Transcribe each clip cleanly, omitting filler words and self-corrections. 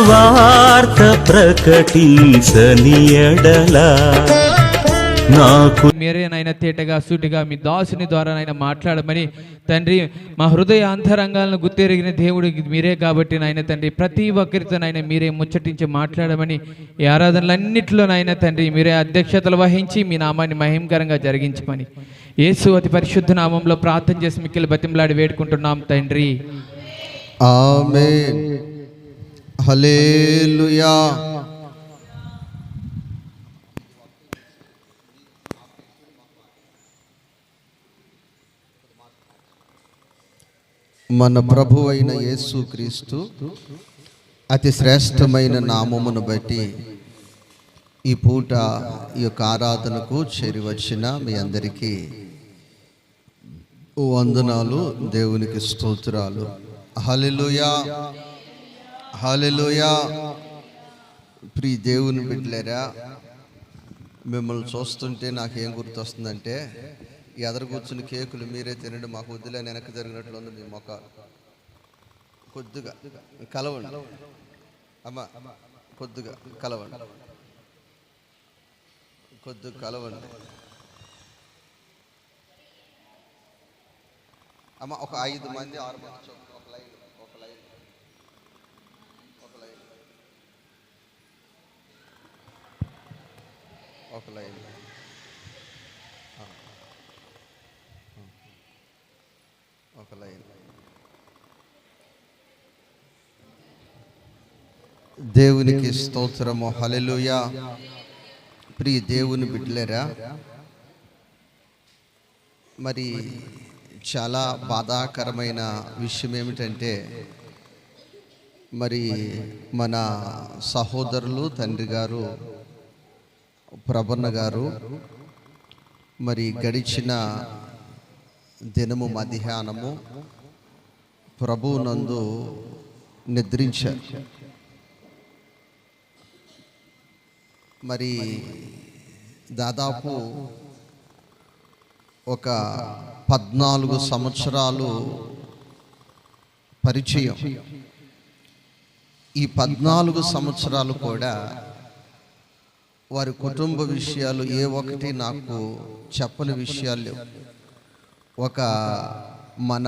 సువార్త ప్రకటించని ఎడల నాకు మీరే నాయన తేటగా సూటిగా మీ దాసుని ద్వారా నాయన మాట్లాడమని తండ్రి, మా హృదయ అంతరంగాలను గుర్తెరిగిన దేవుడు మీరే కాబట్టి నాయన తండ్రి, ప్రతి ఒక్కరితో నాయన మీరే ముచ్చటించి మాట్లాడమని, ఈ ఆరాధనలన్నింటిలో నాయన తండ్రి మీరే అధ్యక్షతలు వహించి మీ నామాన్ని మహిమకరంగా జరిగించమని యేసు అతి పరిశుద్ధ నామంలో ప్రార్థన చేసి మిక్కిలి బతిమలాడి వేడుకుంటున్నాం తండ్రి. ఆమేన్. హల్లెలూయా. మన ప్రభు అయిన యేసు క్రీస్తు అతి శ్రేష్టమైన నామమును బట్టి ఈ పూట ఈ యొక్క ఆరాధనకు చేరి వచ్చిన మీ అందరికీ వందనాలు, దేవునికి స్తోత్రాలు. హల్లెలూయా, హల్లెలూయా. ప్రియ దేవుని బిడ్డలారా, మిమ్మల్ని చూస్తుంటే నాకేం గుర్తొస్తుందంటే, ఎదరు కూర్చుని కేకులు మీరే తినండి, మాకు వద్దులే వెనక్కి జరిగినట్లు ఉంది. మీ మొక్క కొద్దిగా కలవండి అమ్మ, కొద్దిగా కలవండి, కొద్దిగా కలవండి అమ్మ. ఒక 5 మంది 6 మంది చొప్పున ఒక లైన్, ఒక లైన్, ఒక లైన్, ఒక లైన్. ఒక లైన్. దేవునికి స్తోత్రము. హల్లెలూయా. ప్రియ దేవుని బిడ్డలారా, మరి చాలా బాధాకరమైన విషయం ఏమిటంటే, మరి మన సహోదరులు తండ్రి గారు ప్రభన్న గారు మరి గడిచిన దినము మధ్యాహ్నము ప్రభువునందు నిద్రించారు. మరి దాదాపు ఒక 14 సంవత్సరాలు పరిచయం. ఈ 14 సంవత్సరాలు కూడా వారి కుటుంబ విషయాలు ఏ ఒక్కటి నాకు చెప్పని విషయాలు లేవు. ఒక మన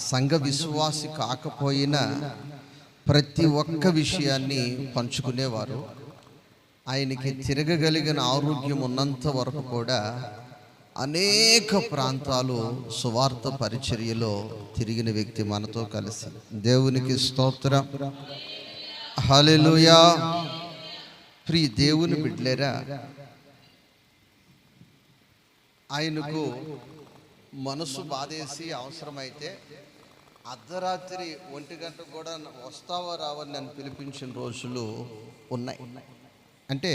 సంఘ విశ్వాసి కాకపోయినా ప్రతి ఒక్క విషయాన్ని పంచుకునేవారు. ఆయనకి తిరగగలిగిన ఆరోగ్యం ఉన్నంత వరకు కూడా అనేక ప్రాంతాలు సువార్త పరిచర్యలో తిరిగిన వ్యక్తి మనతో కలిసి. దేవునికి స్తోత్రం. హల్లెలూయా. ప్రియ దేవుని బిడ్డలారా, ఆయనకు మనసు బాధేసి అవసరమైతే అర్ధరాత్రి 1 గంట కూడా వస్తావా రావని నన్ను పిలిపించిన రోజులు ఉన్నాయి. అంటే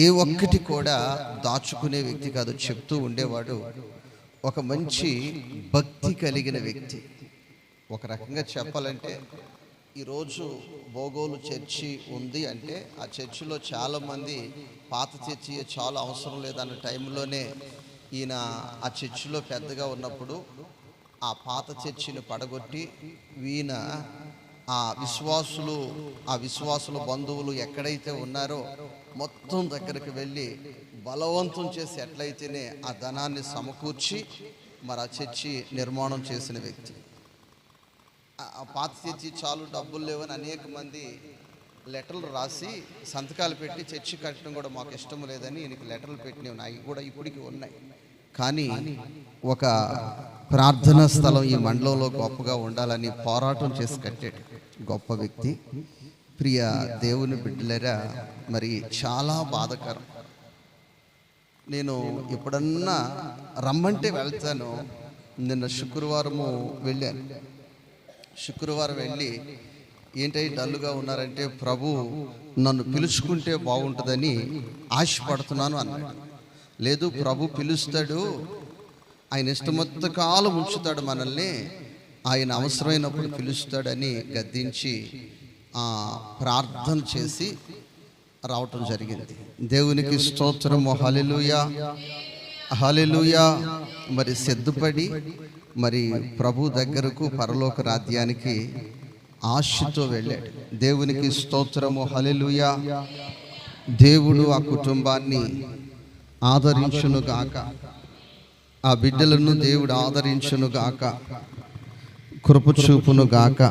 ఏ ఒక్కటి కూడా దాచుకునే వ్యక్తి కాదు, చెప్తూ ఉండేవాడు. ఒక మంచి భక్తి కలిగిన వ్యక్తి. ఒక రకంగా చెప్పాలంటే, ఈరోజు బోగోలు చర్చి ఉంది అంటే ఆ చర్చిలో చాలామంది పాత చర్చి చాలా అవసరం లేదన్న టైంలోనే ఈయన ఆ చర్చిలో పెద్దగా ఉన్నప్పుడు ఆ పాత చర్చిని పడగొట్టి ఈయన ఆ విశ్వాసుల బంధువులు ఎక్కడైతే ఉన్నారో మొత్తం దగ్గరికి వెళ్ళి బలవంతం చేసి ఎట్లయితేనే ఆ ధనాన్ని సమకూర్చి మరి ఆ చర్చి నిర్మాణం చేసిన వ్యక్తి. ఆ పాత చర్చి చాలు, డబ్బులు లేవని అనేక మంది లెటర్లు రాసి సంతకాలు పెట్టి చర్చి కట్టడం కూడా మాకు ఇష్టం లేదని ఈయనకి లెటర్లు పెట్టినవి అవి కూడా ఇప్పటికీ ఉన్నాయి. కానీ ఒక ప్రార్థనా స్థలం ఈ మండలంలో గొప్పగా ఉండాలని పోరాటం చేసి కట్టాడు గొప్ప వ్యక్తి. ప్రియ దేవుని బిడ్డలారా, మరి చాలా బాధాకరం. నేను ఎప్పుడన్నా రమ్మంటే వెళ్తాను. నిన్న శుక్రవారము వెళ్ళాను. శుక్రవారం వెళ్ళి ఏంటంటే డల్లుగా ఉన్నారంటే, ప్రభు నన్ను పిలుచుకుంటే బాగుంటుందని ఆశపడుతున్నాను అన్నాడు. లేదు, ప్రభు పిలుస్తాడు, ఆయన ఇష్టమొత్త కాలం ఉంచుతాడు మనల్ని, ఆయన అవసరమైనప్పుడు పిలుస్తాడని గద్దించి ప్రార్థన చేసి రావటం జరిగింది. దేవునికి స్తోత్రము. హల్లెలూయా, హల్లెలూయా. మరి సిద్ధపడి మరి ప్రభు దగ్గరకు పరలోక రాజ్యానికి ఆశతో వెళ్ళాడు. దేవునికి స్తోత్రము, హల్లెలూయా. దేవుడు ఆ కుటుంబాన్ని ఆదరించునుగాక, ఆ బిడ్డలను దేవుడు ఆదరించునుగాక, కృప చూపునుగాక.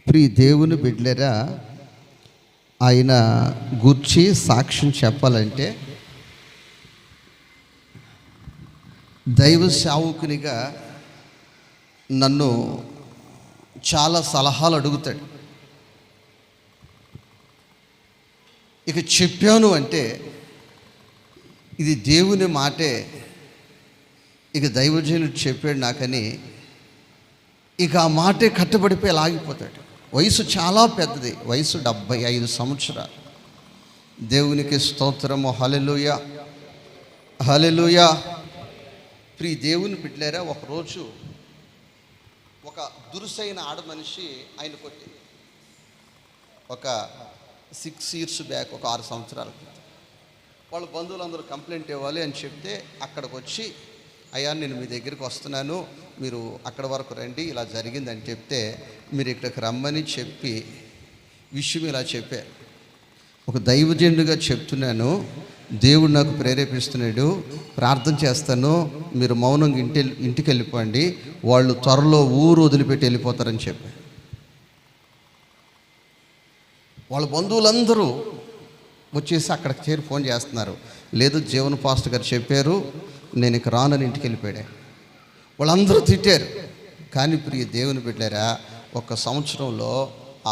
ప్రియ దేవుని బిడ్డలరా, ఆయన గూర్చి సాక్ష్యం చెప్పాలంటే దైవ సేవకునిగా నన్ను చాలా సలహాలు అడుగుతాడు. ఇక చెప్పాను అంటే ఇది దేవుని మాటే, ఇక దైవజనుడు చెప్పాడు నాకని ఇక ఆ మాటే కట్టబడిపోయి లాగిపోతాడు. వయసు చాలా పెద్దది, వయసు 75 సంవత్సరాలు. దేవునికి స్తోత్రము, హల్లెలూయా, హల్లెలూయా. ప్రియ దేవుని బిడ్డలారా, ఒకరోజు ఒక దురుసైన ఆడ మనిషి ఆయన కొట్టింది. ఒక 6 years బ్యాక్, ఒక 6 సంవత్సరాల క్రితం. వాళ్ళ బంధువులందరూ కంప్లైంట్ ఇవ్వాలి అని చెప్తే అక్కడికి వచ్చి, అయ్యా నేను మీ దగ్గరికి వస్తున్నాను, మీరు అక్కడ వరకు రండి, ఇలా జరిగిందని చెప్తే మీరు ఇక్కడికి రమ్మని చెప్పి విషయం ఇలా చెప్పారు. ఒక దైవజనుడిగా చెప్తున్నాను, దేవుడు నాకు ప్రేరేపిస్తున్నాడు, ప్రార్థన చేస్తాను, మీరు మౌనంగా ఇంటికి వెళ్ళిపోండి, వాళ్ళు త్వరలో ఊరు వదిలిపెట్టి వెళ్ళిపోతారని చెప్పారు. వాళ్ళ బంధువులందరూ వచ్చేసి అక్కడికి చేరి ఫోన్ చేస్తున్నారు, లేదు జీవన్ పాస్టర్ గారు చెప్పారు, నేను ఇక రానని ఇంటికి వెళ్ళిపోయాడు. వాళ్ళందరూ తిట్టారు. కానీ ప్రియ దేవుని బిడ్డలారా, 1 సంవత్సరంలో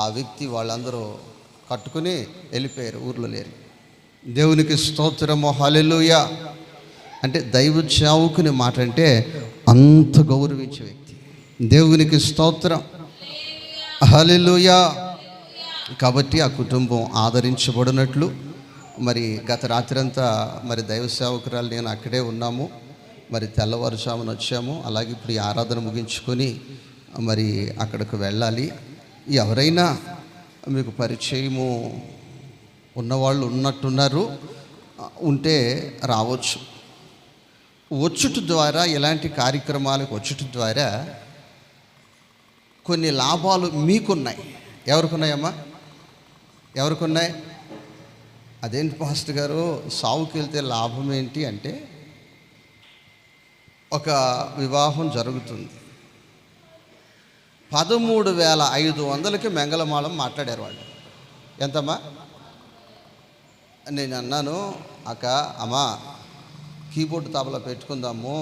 ఆ వ్యక్తి వాళ్ళందరూ కట్టుకుని వెళ్ళిపోయారు, ఊర్లో లేరు. దేవునికి స్తోత్రము, హల్లెలూయా. అంటే దైవ సేవకుని మాట అంటే అంత గౌరవించే వ్యక్తి. దేవునికి స్తోత్రం, హల్లెలూయా. కాబట్టి ఆ కుటుంబం ఆదరించబడినట్లు మరి గత రాత్రి అంతా మరి దైవ సేవకురాలు నేను అక్కడే ఉన్నాము. మరి తెల్లవారుజామున వచ్చాము. అలాగే ఇప్పుడు ఈ ఆరాధన ముగించుకొని మరి అక్కడికి వెళ్ళాలి. ఎవరైనా మీకు పరిచయము ఉన్నవాళ్ళు ఉన్నట్టున్నారు, ఉంటే రావచ్చు. వచ్చుట ద్వారా, ఇలాంటి కార్యక్రమాలకు వచ్చుట ద్వారా కొన్ని లాభాలు మీకున్నాయి. ఎవరికున్నాయమ్మా? ఎవరికున్నాయి? అదేంటి పాస్టర్ గారు, సావుకి వెళ్తే లాభం ఏంటి అంటే, ఒక వివాహం జరుగుతుంది, 13,500కి మంగళమాలం మాట్లాడారు వాళ్ళు. ఎంతమ్మా? నేను అన్నాను, అక్క అమ్మా కీబోర్డు తబలా పెట్టుకుందాము,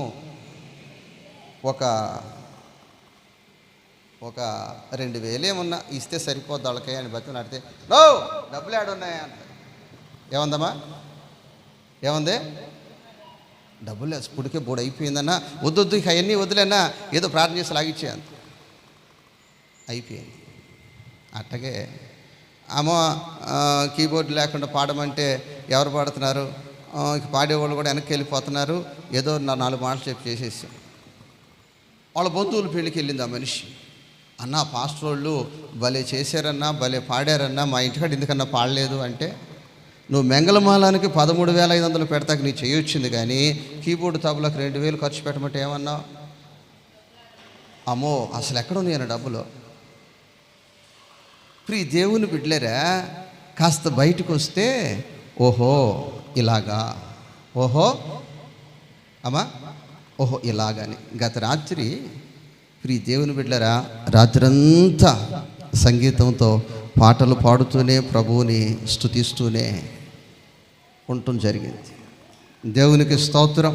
ఒక 2,000 ఏమన్నా ఇస్తే సరిపోద్ది వాళ్ళకి అని బతి నడితే, నో డబ్బులు ఏడున్నాయా అంట. ఏముందమ్మా? ఏముంది? డబ్బులు ఇప్పటికే బోర్డు అయిపోయిందన్నా, వద్దు ఇక అవన్నీ వదిలేనా, ఏదో ప్రార్థన చేసి లాగిచ్చే అంత అయిపోయింది. అట్టగే అమ్మ కీబోర్డు లేకుండా పాడమంటే ఎవరు పాడుతున్నారు? ఇక పాడేవాళ్ళు కూడా వెనక్కి వెళ్ళిపోతున్నారు. ఏదో 4 మాటలు చెప్పి చేసేసాం. వాళ్ళ బంధువుల పెళ్ళికి వెళ్ళింది ఆ మనిషి. అన్న పాస్టర్ వాళ్ళు భలే చేశారన్నా, భలే పాడారన్నా, మా ఇంటికాడ ఎందుకన్నా పాడలేదు అంటే, నువ్వు మంగళమాలానికి 13,500 పెడతాక నీ చేయొచ్చింది, కానీ కీబోర్డు తబలకు 2,000 ఖర్చు పెట్టమంటే ఏమన్నావు? అమ్మో అసలు ఎక్కడుంది అన్న డబ్బులు. ప్రియ దేవుని బిడ్డలేరా, కాస్త బయటకు వస్తే ఓహో ఇలాగా, ఓహో అమ్మా ఓహో ఇలాగని. గత రాత్రి ప్రియ దేవుని బిడ్డలేరా, రాత్రంతా సంగీతంతో పాటలు పాడుతూనే ప్రభువుని స్తుతిస్తూనే ఉండటం జరిగింది. దేవునికి స్తోత్రం.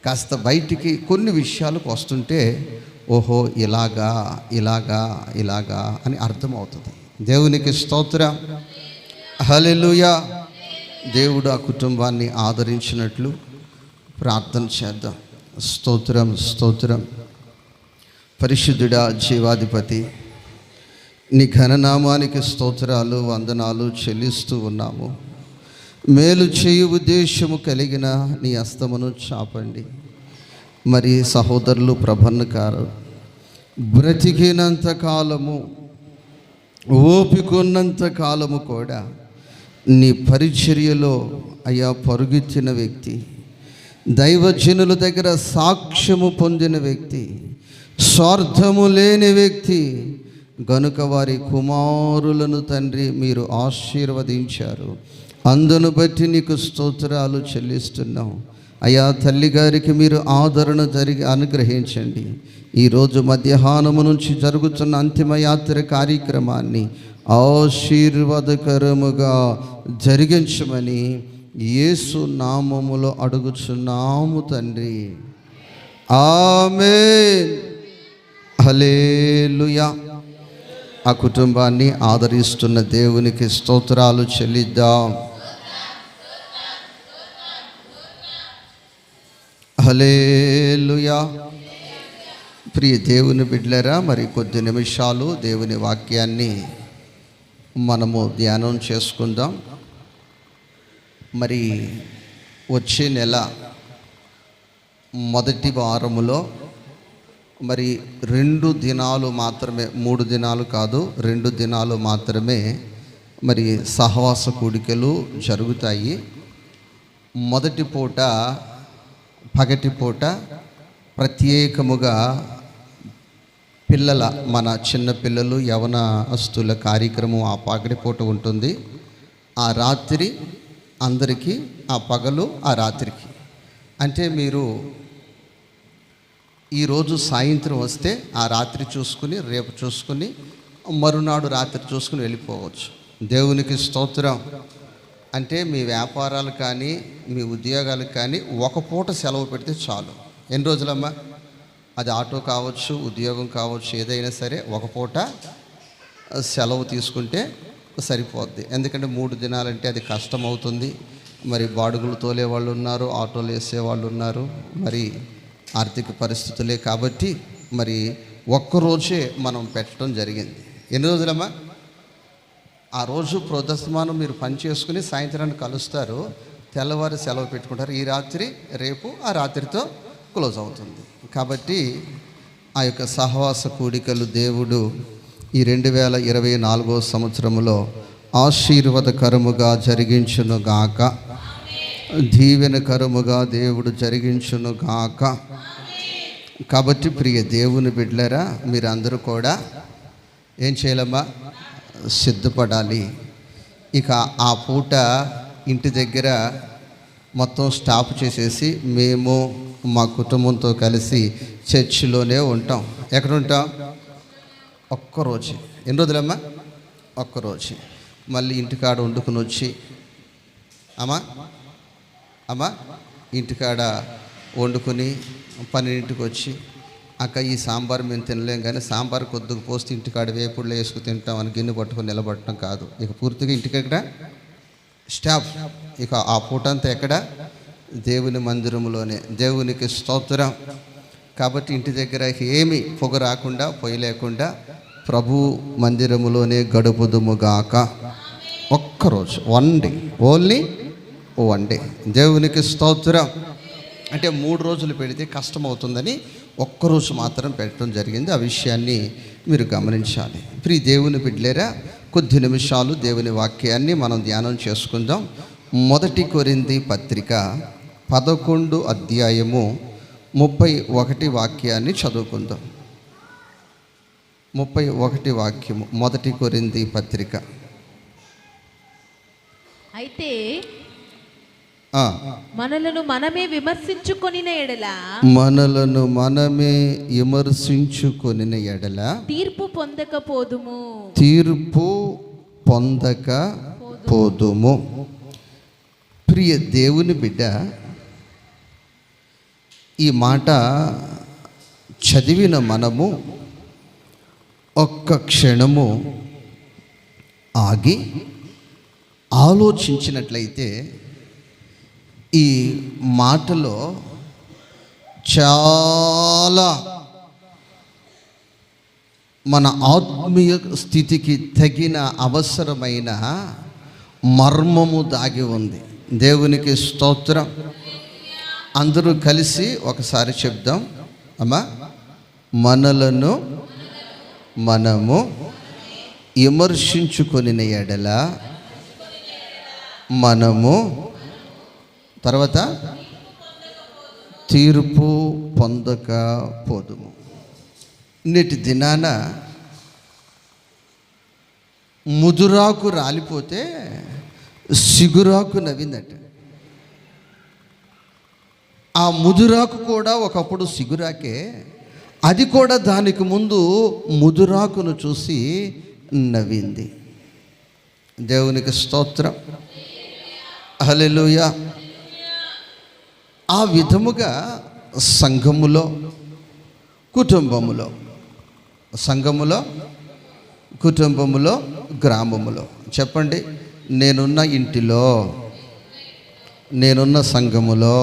కాస్త బయటికి కొన్ని విషయాలకు వస్తుంటే ఓహో ఇలాగా ఇలాగా ఇలాగా అని అర్థమవుతుంది. దేవునికి స్తోత్రం, హల్లెలూయా. దేవుడు ఆ కుటుంబాన్ని ఆదరించినట్లు ప్రార్థన చేద్దాం. స్తోత్రం, స్తోత్రం. పరిశుద్ధుడా, జీవాధిపతి, నీ ఘననామానికి స్తోత్రాలు, వందనాలు చెల్లిస్తూ ఉన్నాము. మేలు చేయు ఉద్దేశము కలిగిన నీ హస్తమును చాపండి. మరి సహోదరులు ప్రభన్న గారు బ్రతికినంత కాలము, ఓపికన్నంత కాలము కూడా నీ పరిచర్యలో అయ్యా పరుగెత్తిన వ్యక్తి, దైవజనుల దగ్గర సాక్ష్యము పొందిన వ్యక్తి, స్వార్థము లేని వ్యక్తి, గనుక వారి కుమారులను తండ్రి మీరు ఆశీర్వదించారు. అందును బట్టి నీకు స్తోత్రాలు చెల్లిస్తున్నాం. అయా తల్లి గారికి మీరు ఆదరణ అనుగ్రహించండి. ఈరోజు మధ్యాహ్నము నుంచి జరుగుతున్న అంతిమయాత్ర కార్యక్రమాన్ని ఆశీర్వాదకరముగా జరిగించమని యేసు నామములో అడుగుచున్నాము తండ్రి. ఆమేన్. హల్లెలూయా. ఆ కుటుంబాన్ని ఆదరిస్తున్న దేవునికి స్తోత్రాలు చెల్లిద్దాం. హల్లెలూయా. ప్రియ దేవుని బిడ్డలారా, మరి కొద్ది నిమిషాలు దేవుని వాక్యాన్ని మనము ధ్యానం చేసుకుందాం. మరి వచ్చే నెల మొదటి వారములో మరి 2 దినాలు మాత్రమే, 3 దినాలు కాదు, 2 దినాలు మాత్రమే మరి సహవాస కూడికలు జరుగుతాయి. మొదటి పూట పగటి పూట ప్రత్యేకముగా మన చిన్న పిల్లలు యవనస్తుల కార్యక్రమం ఆ పగటి పూట ఉంటుంది. ఆ రాత్రి అందరికీ, ఆ పగలు ఆ రాత్రికి. అంటే మీరు ఈరోజు సాయంత్రం వస్తే ఆ రాత్రి చూసుకుని, రేపు చూసుకుని, మరునాడు రాత్రి చూసుకుని వెళ్ళిపోవచ్చు. దేవునికి స్తోత్రం. అంటే మీ వ్యాపారాలు కానీ మీ ఉద్యోగాలు కానీ ఒక పూట సెలవు పెడితే చాలు. ఎన్ని రోజులమ్మా? అది ఆటో కావచ్చు, ఉద్యోగం కావచ్చు, ఏదైనా సరే ఒక పూట సెలవు తీసుకుంటే సరిపోద్ది. ఎందుకంటే 3 దినాలంటే అది కష్టం అవుతుంది. మరి బాడుగులు తోలే వాళ్ళు ఉన్నారు, ఆటోలు వేసేవాళ్ళు ఉన్నారు, మరి ఆర్థిక పరిస్థితులే కాబట్టి మరి ఒక్కరోజే మనం పెట్టడం జరిగింది. ఎన్ని రోజులమ్మా? ఆ రోజు ప్రొదస్తమానం మీరు పని చేసుకుని సాయంత్రాన్ని కలుస్తారు, తెల్లవారు సెలవు పెట్టుకుంటారు. ఈ రాత్రి రేపు ఆ రాత్రితో క్లోజ్ అవుతుంది. కాబట్టి ఆ యొక్క సహవాస కూడికలు దేవుడు ఈ 2024 సంవత్సరములో ఆశీర్వాదకరముగా జరిగించును గాక, దీవెనకరముగా దేవుడు జరిగించును గాక. కాబట్టి ప్రియ దేవుని బిడ్డలారా, మీరందరూ కూడా ఏం చేయాలమ్మా? సిద్ధపడాలి. ఇక ఆ పూట ఇంటి దగ్గర మొత్తం స్టాప్ చేసేసి మేము మా కుటుంబంతో కలిసి చర్చిలోనే ఉంటాం. ఎక్కడ ఉంటాం? ఒక్కరోజు. ఎన్ని రోజులమ్మా? ఒక్కరోజు. మళ్ళీ ఇంటికాడ వండుకుని వచ్చి అమ్మా ఇంటికాడ వండుకొని 12ంటికి వచ్చి, అక్క ఈ సాంబార్ మేము తినలేం కానీ సాంబార్ కొద్దిగా పోస్తే ఇంటికాడ వేపుడులో వేసుకు తింటాం అని గిన్నె పట్టుకొని నిలబడటం కాదు. ఇక పూర్తిగా ఇంటికెక్కడ స్టాప్. ఇక ఆ పూటంతా ఎక్కడ? దేవుని మందిరంలోనే. దేవునికి స్తోత్రం. కాబట్టి ఇంటి దగ్గర ఏమి పొగ రాకుండా, పొయ్యి లేకుండా ప్రభు మందిరములోనే గడుపుదుముగాక. ఒక్కరోజు, 1 డే, ఓన్లీ 1 డే. దేవునికి స్తోత్రం. అంటే 3 రోజులు పెడితే కష్టమవుతుందని ఒక్కరోజు మాత్రం పెట్టడం జరిగింది. ఆ విషయాన్ని మీరు గమనించాలి. ప్రియ దేవుని బిడ్డలారా, కొద్ది నిమిషాలు దేవుని వాక్యాన్ని మనం ధ్యానం చేసుకుందాం. 1 కొరింథీ పత్రిక 11 అధ్యాయము 31 వాక్యాన్ని చదువుకుందాం. 31 వాక్యము 1 కొరింథీ పత్రిక. అయితే మనలను మనమే విమర్శించుకొనిన ఎడల తీర్పు పొందకపోదుము. ప్రియ దేవుని బిడ్డ, ఈ మాట చదివిన మనము ఒక్క క్షణము ఆగి ఆలోచించినట్లయితే ఈ మాటలో చాలా మన ఆత్మీయ స్థితికి తగిన అవసరమైన మర్మము దాగి ఉంది. దేవునికి స్తోత్రం. అందరూ కలిసి ఒకసారి చెప్దాం అమ్మా. మనలను మనము విమర్శించుకొనిన ఎడల మనము తర్వాత తీర్పు పొందకపోదుము. నేటి దినాన ముదురాకు రాలిపోతే సిగురాకు నవ్విందట. ఆ ముదురాకు కూడా ఒకప్పుడు సిగురాకే, అది కూడా దానికి ముందు ముదురాకును చూసి నవ్వింది. దేవునికి స్తోత్రం, హల్లెలూయా. ఆ విధముగా సంఘములో, కుటుంబములో, సంఘములో, కుటుంబములో, గ్రామములో, చెప్పండి, నేనున్న ఇంటిలో, నేనున్న సంఘములో,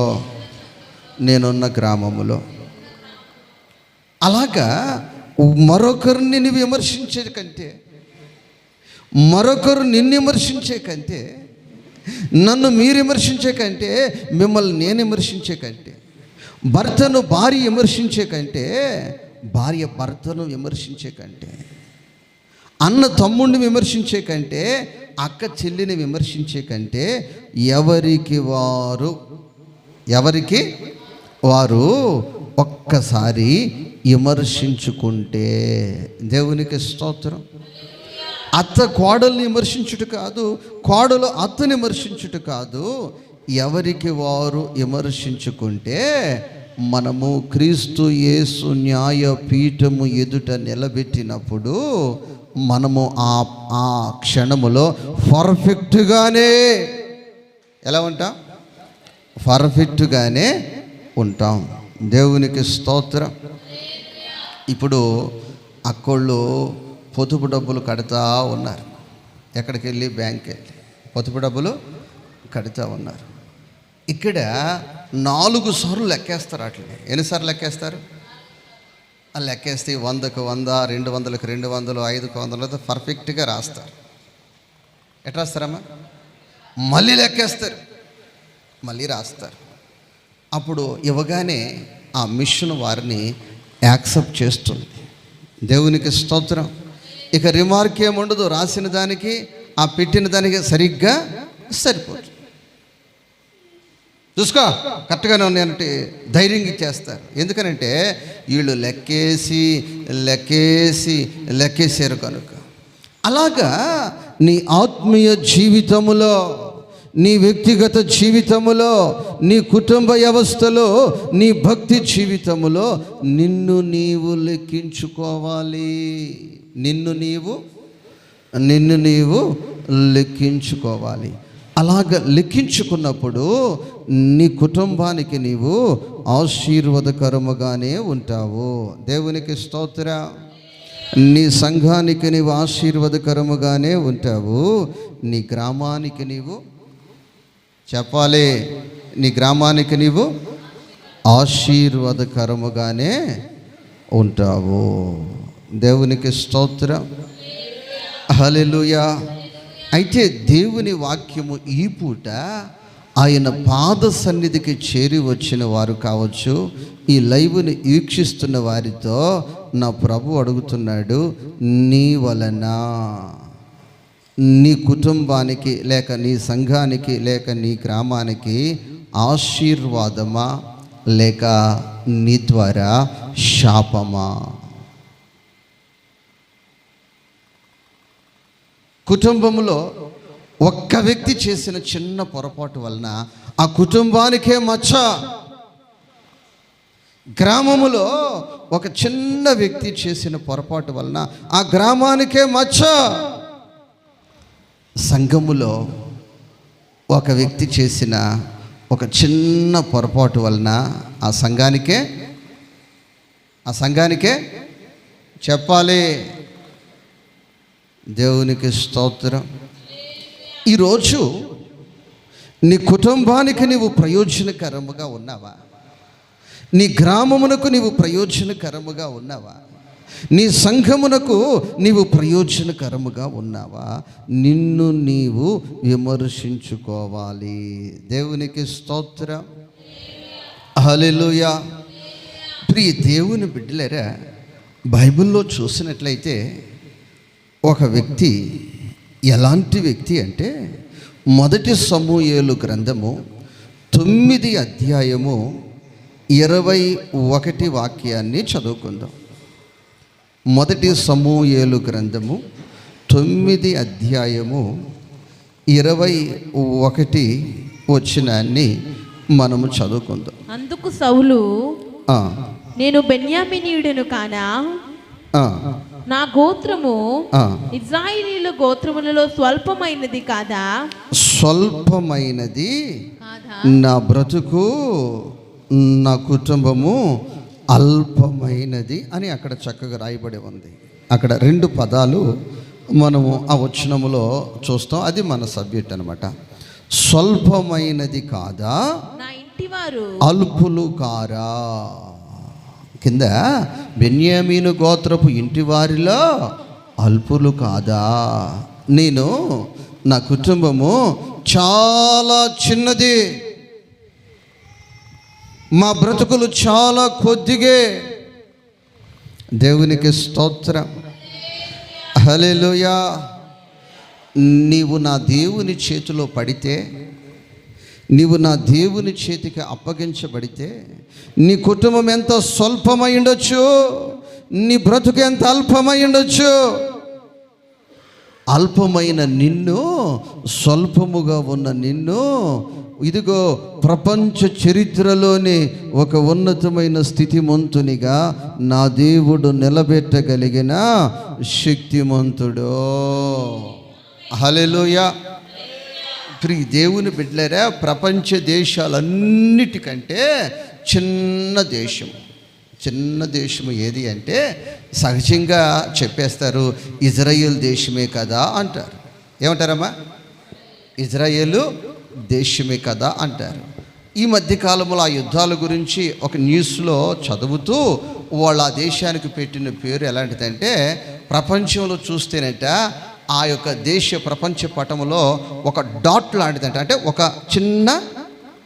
నేనున్న గ్రామములో. అలాగా మరొకరిని నువ్వు విమర్శించే కంటే, మరొకరు నిన్ను విమర్శించే కంటే, నన్ను మీరు విమర్శించే కంటే, మిమ్మల్ని నేను విమర్శించే కంటే, భర్తను భార్య విమర్శించే కంటే, భార్య భర్తను విమర్శించే కంటే, అన్న తమ్ముడిని విమర్శించే కంటే, అక్క చెల్లిని విమర్శించే కంటే, ఎవరికి వారు ఒక్కసారి విమర్శించుకుంటే, దేవునికి స్తోత్రం. అత్త కోడల్ని విమర్శించుట కాదు, కోడలు అత్తని విమర్శించుట కాదు, ఎవరికి వారు విమర్శించుకుంటే, మనము క్రీస్తు యేసు న్యాయ పీఠము ఎదుట నిలబెట్టినప్పుడు మనము ఆ క్షణములో పర్ఫెక్ట్గానే ఎలా ఉంటాం? పర్ఫెక్ట్గానే ఉంటాం. దేవునికి స్తోత్రం. ఇప్పుడు అక్కోళ్ళు పొదుపు డబ్బులు కడతా ఉన్నారు. ఎక్కడికి వెళ్ళి? బ్యాంక్కి వెళ్ళి పొదుపు డబ్బులు కడతా ఉన్నారు. ఇక్కడ 4 సార్లు లెక్కేస్తారు. అట్లనే ఎన్నిసార్లు లెక్కేస్తారు? లెక్కేస్తే 100కు 100, 200కు 200, 5కు 100 పర్ఫెక్ట్గా రాస్తారు. ఎట్లా రాస్తారమ్మా? మళ్ళీ లెక్కేస్తారు, మళ్ళీ రాస్తారు. అప్పుడు ఇవ్వగానే ఆ మిషన్ వారిని యాక్సెప్ట్ చేస్తుంది. దేవునికి స్తోత్రం. ఇక రిమార్క్ ఏముండదు, రాసిన దానికి ఆ పెట్టిన దానికి సరిగ్గా సరిపోతుంది. చూసుకో కరెక్ట్గానే ఉన్నాయంటే ధైర్యంగా ఇచ్చేస్తారు. ఎందుకనంటే వీళ్ళు లెక్కేసారు కనుక. అలాగా నీ ఆత్మీయ జీవితములో, నీ వ్యక్తిగత జీవితములో, నీ కుటుంబ వ్యవస్థలో, నీ భక్తి జీవితములో నిన్ను నీవు లెక్కించుకోవాలి. నిన్ను నీవు లెక్కించుకోవాలి. అలాగ లెక్కించుకున్నప్పుడు నీ కుటుంబానికి నీవు ఆశీర్వాదకరముగానే ఉంటావు. దేవునికి స్తోత్రం. నీ సంఘానికి నీవు ఆశీర్వాదకరముగానే ఉంటావు. నీ గ్రామానికి నీవు చెప్పాలి, నీ గ్రామానికి నీవు ఆశీర్వాదకరముగానే ఉంటావు. దేవునికి స్తోత్రం, హల్లెలూయా. అయితే దేవుని వాక్యము ఈ పూట ఆయన పాద సన్నిధికి చేరి వచ్చిన వారు కావచ్చు, ఈ లైవ్ని వీక్షిస్తున్న వారితో నా ప్రభు అడుగుతున్నాడు, నీ వలన నీ కుటుంబానికి లేక నీ సంఘానికి లేక నీ గ్రామానికి ఆశీర్వాదమా లేక నీ ద్వారా శాపమా? కుటుంబంలో ఒక్క వ్యక్తి చేసిన చిన్న పొరపాటు వలన ఆ కుటుంబానికే మచ్చ. గ్రామములో ఒక చిన్న వ్యక్తి చేసిన పొరపాటు వలన ఆ గ్రామానికే మచ్చ. సంఘములో ఒక వ్యక్తి చేసిన ఒక చిన్న పొరపాటు వలన ఆ సంఘానికే చెప్పాలి. దేవునికి స్తోత్రం. ఈరోజు నీ కుటుంబానికి నీవు ప్రయోజనకరముగా ఉన్నావా? నీ గ్రామమునకు నీవు ప్రయోజనకరముగా ఉన్నావా? నీ సంఘమునకు నీవు ప్రయోజనకరముగా ఉన్నావా? నిన్ను నీవు విమర్శించుకోవాలి. దేవునికి స్తోత్రం, హల్లెలూయా. ప్రియ దేవుని బిడ్డలారా, బైబిల్లో చూసినట్లయితే ఒక వ్యక్తి ఎలాంటి వ్యక్తి అంటే, మొదటి సమూయేలు గ్రంథము 9 అధ్యాయము 21 వాక్యాన్ని చదువుకుందాం. మొదటి సమూయేలు గ్రంథము 9 అధ్యాయము 21 వచనాన్ని మనము చదువుకుందాం. అందుకు సౌలు, ఆ, నేను బెన్యామీనీయుడను కానా, నా గోత్రము ఇశ్రాయేలీయుల గోత్రములలో స్వల్పమైనది కాదా? స్వల్పమైనది నా బ్రతుకు, నా కుటుంబము అల్పమైనది అని అక్కడ చక్కగా రాయబడి ఉంది. అక్కడ 2 పదాలు మనము ఆ వచనములో చూస్తాం. అది మన సబ్జెక్ట్ అనమాట. స్వల్పమైనది కాదా, నా ఇంటివారు అల్పులు కారా. కింద బెన్యామీను గోత్రపు ఇంటి వారిలో అల్పులు కాదా. నేను, నా కుటుంబము చాలా చిన్నది, మా బ్రతుకులు చాలా కొద్దిగే. దేవునికి స్తోత్రం, హల్లెలూయా. నీవు నా దేవుని చేతిలో పడితే, నీవు నా దేవుని చేతికి అప్పగించబడితే, నీ కుటుంబం ఎంత స్వల్పమై ఉండొచ్చు, నీ బ్రతుకు ఎంత అల్పమై ఉండొచ్చు. అల్పమైన నిన్ను, స్వల్పముగా ఉన్న నిన్ను, ఇదిగో ప్రపంచ చరిత్రలోని ఒక ఉన్నతమైన స్థితిమంతునిగా నా దేవుడు నిలబెట్టగలిగిన శక్తిమంతుడు. హల్లెలూయా. ప్రియ దేవుని బిడ్డలారా, ప్రపంచ దేశాలన్నిటికంటే చిన్న దేశము ఏది అంటే, సహజంగా చెప్పేస్తారు ఇజ్రాయేల్ దేశమే కదా అంటారు. ఏమంటారమ్మా? ఇజ్రాయేలు దేశమే కదా అంటారు. ఈ మధ్యకాలంలో ఆ యుద్ధాల గురించి ఒక న్యూస్లో చదువుతూ వాళ్ళు ఆ దేశానికి పెట్టిన పేరు ఎలాంటిదంటే, ప్రపంచంలో చూస్తేనట ఆ యొక్క దేశ ప్రపంచ పటంలో ఒక డాట్ లాంటిదంట, అంటే ఒక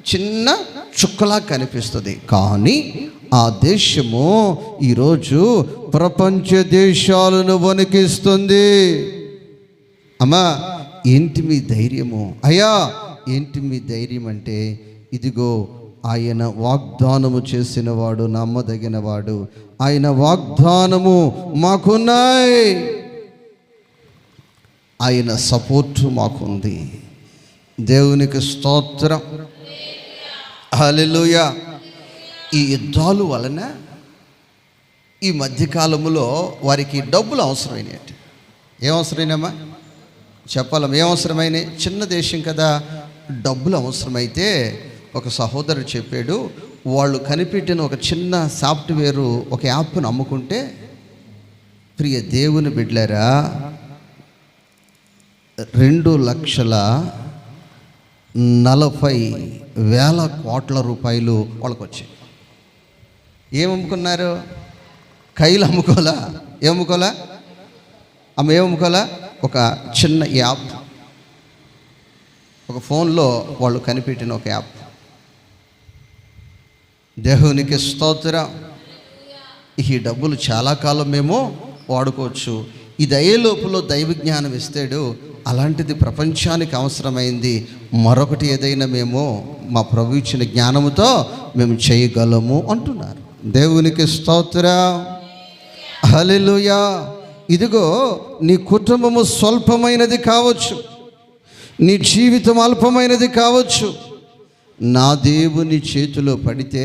చిన్న చుక్కలా కనిపిస్తుంది. కానీ ఆ దేశము ఈరోజు ప్రపంచ దేశాలను వణికిస్తుంది. అమ్మా, ఏంటి మీ ధైర్యము? అయ్యా, ఏంటి మీ ధైర్యం అంటే, ఇదిగో ఆయన వాగ్దానము చేసిన వాడు నమ్మదగిన వాడు, ఆయన వాగ్దానము మాకున్నాయి, ఆయన సపోర్టు మాకుంది. దేవునికి స్తోత్రం, హల్లెలూయా. ఈ యుద్ధాల వలన ఈ మధ్యకాలంలో వారికి డబ్బులు అవసరమైనట్టు. ఏమవసరమైనమ్మా చెప్పాలమ్మా? ఏమవసరమైనాయి? చిన్న దేశం కదా, డబ్బులు అవసరమైతే ఒక సహోదరుడు చెప్పాడు, వాళ్ళు కనిపెట్టిన ఒక చిన్న సాఫ్ట్వేరు, ఒక యాప్ను అమ్ముకుంటే, ప్రియ దేవుని బిడ్డలారా, 2,40,000 కోట్ల రూపాయలు వాళ్ళకు వచ్చాయి. ఏమమ్ముకున్నారు? కైలు అమ్ముకోలా. ఏమమ్ముకోలా అమ్మ? ఏమమ్ముకోలా? ఒక చిన్న యాప్, ఒక ఫోన్లో వాళ్ళు కనిపెట్టిన ఒక యాప్. దేవునికి స్తోత్రం. ఈ డబ్బులు చాలా కాలం మేము వాడుకోవచ్చు. ఇది అయ్యే లోపల దైవ జ్ఞానం ఇస్తాడు. అలాంటిది ప్రపంచానికి అవసరమైంది మరొకటి ఏదైనా మేము మా ప్రభు ఇచ్చిన జ్ఞానముతో మేము చేయగలము అంటున్నారు. దేవునికి స్తోత్రం, హల్లెలూయా. ఇదిగో నీ కుటుంబము స్వల్పమైనది కావచ్చు, నీ జీవితం అల్పమైనది కావచ్చు, నా దేవుని చేతిలో పడితే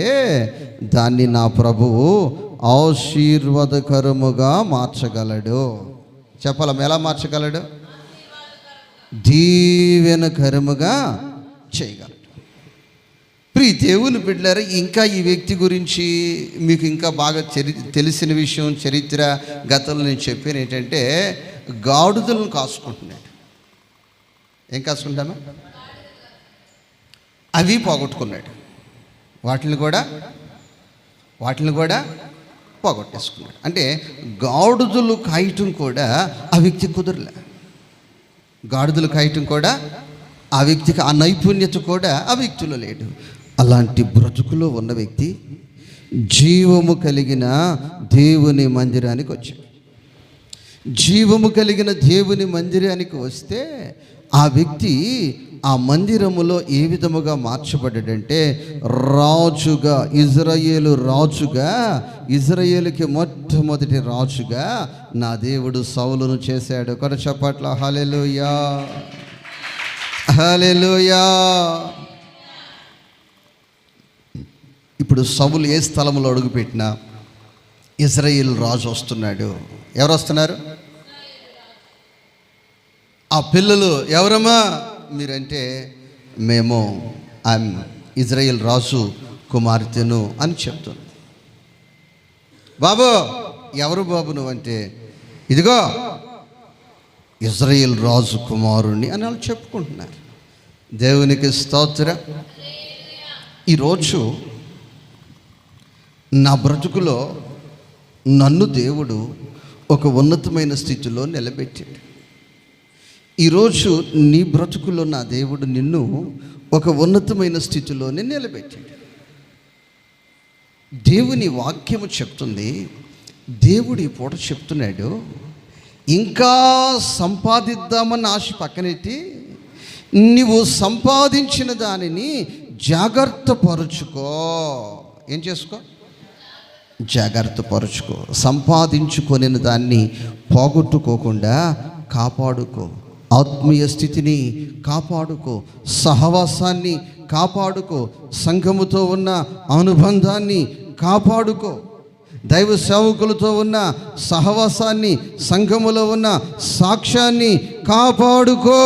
దాన్ని నా ప్రభువు ఆశీర్వాదకరముగా మార్చగలడు. చెప్పాలమ్మ, ఎలా మార్చగలడు? దీవెనకరముగా చేయగలడు. ప్రియ దేవుని బిడ్డలారా, ఇంకా ఈ వ్యక్తి గురించి మీకు ఇంకా బాగా తెలిసిన విషయం, చరిత్ర గతంలో నేను చెప్పాను ఏంటంటే, గాడిదలను కాసుకుంటున్నాడు. ఏం కాసుకుంటామా? అవి పోగొట్టుకున్నాడు. వాటిని కూడా పోగొట్టేసుకున్నాడు. అంటే గాడిదలు కాయటం కూడా ఆ వ్యక్తి కుదరలే. గాడిదలు కాయటం కూడా ఆ వ్యక్తికి, ఆ నైపుణ్యత కూడా ఆ వ్యక్తిలో లేడు. అలాంటి బ్రతుకులో ఉన్న వ్యక్తి జీవము కలిగిన దేవుని మందిరానికి వచ్చాడు. జీవము కలిగిన దేవుని మందిరానికి వస్తే ఆ వ్యక్తి ఆ మందిరములో ఏ విధముగా మార్చబడ్డాడంటే రాజుగా, ఇజ్రాయేలు రాజుగా, ఇజ్రాయేలుకి మొట్టమొదటి రాజుగా నా దేవుడు సౌలును చేశాడు. కొర చప్పట్ల హల్లెలూయా, హల్లెలూయా. ఇప్పుడు సౌలు ఏ స్థలంలో అడుగుపెట్టినా ఇజ్రాయేల్ రాజు వస్తున్నాడు. ఎవరు వస్తున్నారు? ఆ పిల్లలు ఎవరమ్మా మీరంటే మేము ఇజ్రాయేల్ రాజు కుమార్తెను అని చెప్తాను. బాబు ఎవరు బాబు నువ్వంటే ఇదిగో ఇజ్రాయేల్ రాజు కుమారుణ్ణి అని వాళ్ళు చెప్పుకుంటున్నారు. దేవునికి స్తోత్రం. ఈరోజు నా బ్రతుకులో నన్ను దేవుడు ఒక ఉన్నతమైన స్థితిలో నిలబెట్టాడు. ఈరోజు నీ బ్రతుకులో నా దేవుడు నిన్ను ఒక ఉన్నతమైన స్థితిలోనే నిలబెట్టాడు. దేవుని వాక్యము చెప్తుంది, దేవుడు ఈ పూట చెప్తున్నాడు, ఇంకా సంపాదిద్దామన్న ఆశ పక్కనెట్టి నీవు సంపాదించిన దానిని జాగ్రత్త పరుచుకో. ఏం చేసుకో? జాగ్రత్త పరుచుకో. సంపాదించుకొని దాన్ని పోగొట్టుకోకుండా కాపాడుకో. ఆత్మీయ స్థితిని కాపాడుకో, సహవాసాన్ని కాపాడుకో, సంఘముతో ఉన్న అనుబంధాన్ని కాపాడుకో, దైవ సేవకులతో ఉన్న సహవాసాన్ని, సంఘములో ఉన్న సాక్ష్యాన్ని కాపాడుకో.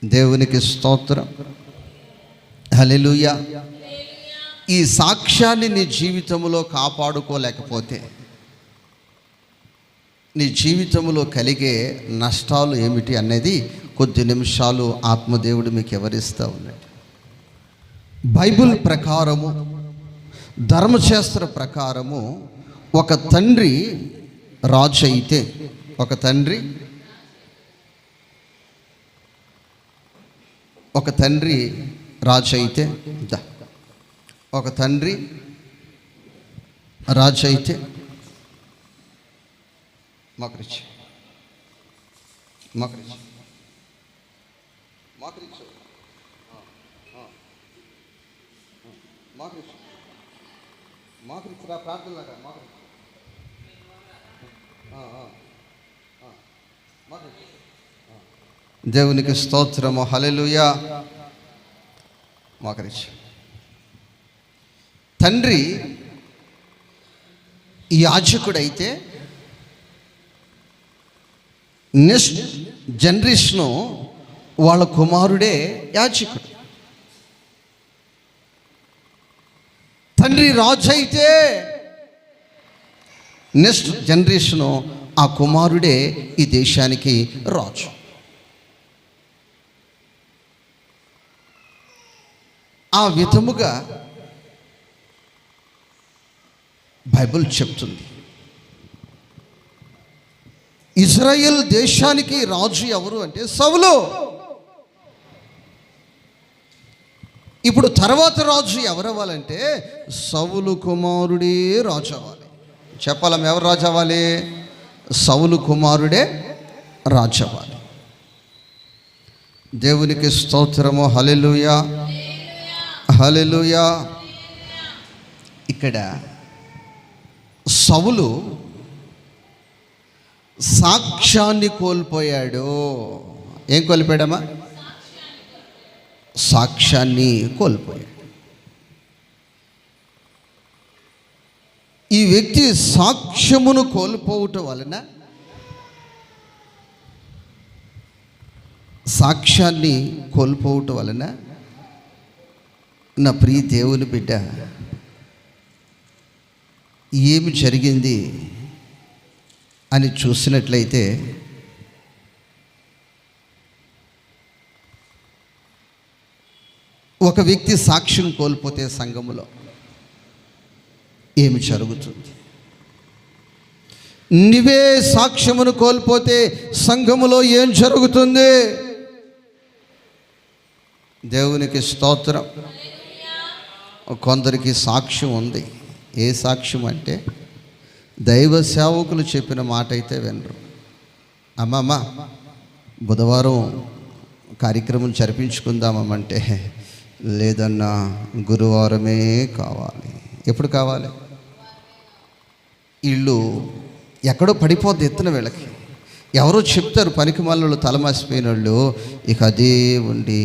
దేవునికి స్తోత్రం, హల్లెలూయా. ఈ సాక్ష్యాన్ని నీ జీవితంలో కాపాడుకోలేకపోతే నీ జీవితంలో కలిగే నష్టాలు ఏమిటి అనేది కొద్ది నిమిషాలు ఆత్మదేవుడు మీకు వివరిస్తూ ఉన్నాడు. బైబిల్ ప్రకారము, ధర్మశాస్త్ర ప్రకారము ఒక తండ్రి రాజు అయితే, ఒక తండ్రి రాజు అయితే, ఒక తండ్రి రాజు అయితే మకరిచి ప్రార్థనలాగా దేవునికి స్తోత్రము, హల్లెలూయా. మకరిచి తండ్రి యాజకుడైతే నెక్స్ట్ జనరేషను వాళ్ళ కుమారుడే యాజకుడు. తండ్రి రాజు అయితే నెక్స్ట్ జనరేషను ఆ కుమారుడే ఈ దేశానికి రాజు. ఆ విధముగా బైబిల్ చెప్తుంది. ఇజ్రాయెల్ దేశానికి రాజు ఎవరు అంటే సౌలు. ఇప్పుడు తర్వాత రాజు ఎవరవ్వాలంటే సౌలు కుమారుడే రాజు అవ్వాలి. చెప్పాలం, ఎవరు రాజు అవ్వాలి? సౌలు కుమారుడే రాజు అవ్వాలి. దేవునికి స్తోత్రము, హల్లెలూయా, హల్లెలూయా. ఇక్కడ సౌలు సాక్ష్యాన్ని కోల్పోయాడు. ఏం కోల్పోయాడమ్మా? సాక్ష్యాన్ని కోల్పోయాడు. ఈ వ్యక్తి సాక్ష్యమును కోల్పోవటం వలన, సాక్ష్యాన్ని కోల్పోవటం వలన నా ప్రియ దేవుని బిడ్డ, ఏమి జరిగింది అని చూసినట్లయితే ఒక వ్యక్తి సాక్ష్యం కోల్పోతే సంఘములో ఏమి జరుగుతుంది? నీవే సాక్ష్యమును కోల్పోతే సంఘములో ఏం జరుగుతుంది? దేవునికి స్తోత్రం. కొందరికి సాక్ష్యం ఉంది. ఏ సాక్ష్యం అంటే దైవ సేవకులు చెప్పిన మాట అయితే వినరు. అమ్మమ్మ బుధవారం కార్యక్రమం జరిపించుకుందామంటే లేదన్నా గురువారమే కావాలి. ఎప్పుడు కావాలి? వీళ్ళు ఎక్కడో పడిపోద్ది ఎత్తున వీళ్ళకి. ఎవరో చెప్తారు పనికి మాలిన తలమాసిపోయిన వాళ్ళు, ఇక అదే ఉండి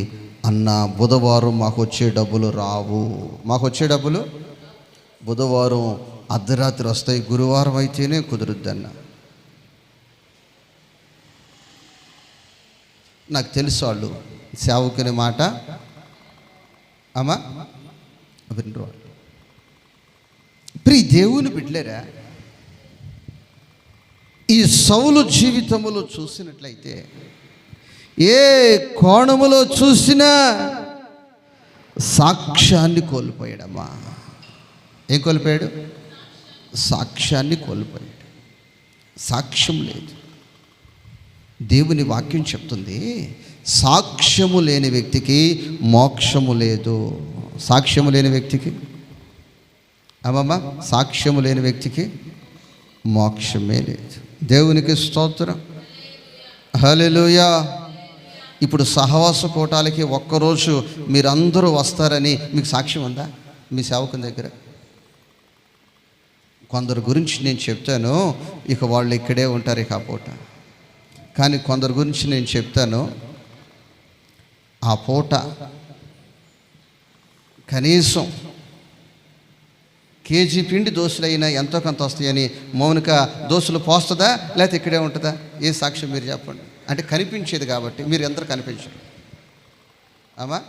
అన్న బుధవారం మాకు వచ్చే డబ్బులు రావు, మాకు వచ్చే డబ్బులు బుధవారం అర్ధరాత్రి వస్తాయి, గురువారం అయితేనే కుదురుద్దన్న. నాకు తెలుసు వాళ్ళు సేవకుని మాట అమ్మా వినరు. ప్రియ దేవుని బిడ్డలేరా, ఈ సౌలు జీవితంలో చూసినట్లయితే ఏ కోణములో చూసినా సాక్ష్యాన్ని కోల్పోయాడమ్మా. ఏం కోల్పోయాడు? సాక్ష్యాన్ని కోల్పోయాడు. సాక్ష్యం లేదు. దేవుని వాక్యం చెప్తుంది, సాక్ష్యము లేని వ్యక్తికి మోక్షము లేదు. సాక్ష్యము లేని వ్యక్తికి అమ్మమ్మ సాక్ష్యము లేని వ్యక్తికి మోక్షమే లేదు. దేవునికి స్తోత్రం, హల్లెలూయా. ఇప్పుడు సహవాస కూటాలకి ఒక్కరోజు మీరందరూ వస్తారని మీకు సాక్ష్యం ఉందా మీ సేవకుని దగ్గర? కొందరు గురించి నేను చెప్తాను, ఇక వాళ్ళు ఇక్కడే ఉంటారు ఇక ఆ పూట. కానీ కొందరు గురించి నేను చెప్తాను, ఆ పూట కనీసం కేజీ పిండి దోశలైనా ఎంతో కొంత వస్తాయని మౌనిక దోశలు పోస్తుందా లేకపోతే ఇక్కడే ఉంటుందా? ఏ సాక్ష్యం మీరు చెప్పండి. అంటే కనిపించేది కాబట్టి, మీరు ఎందరూ కనిపించరు అమ్మా.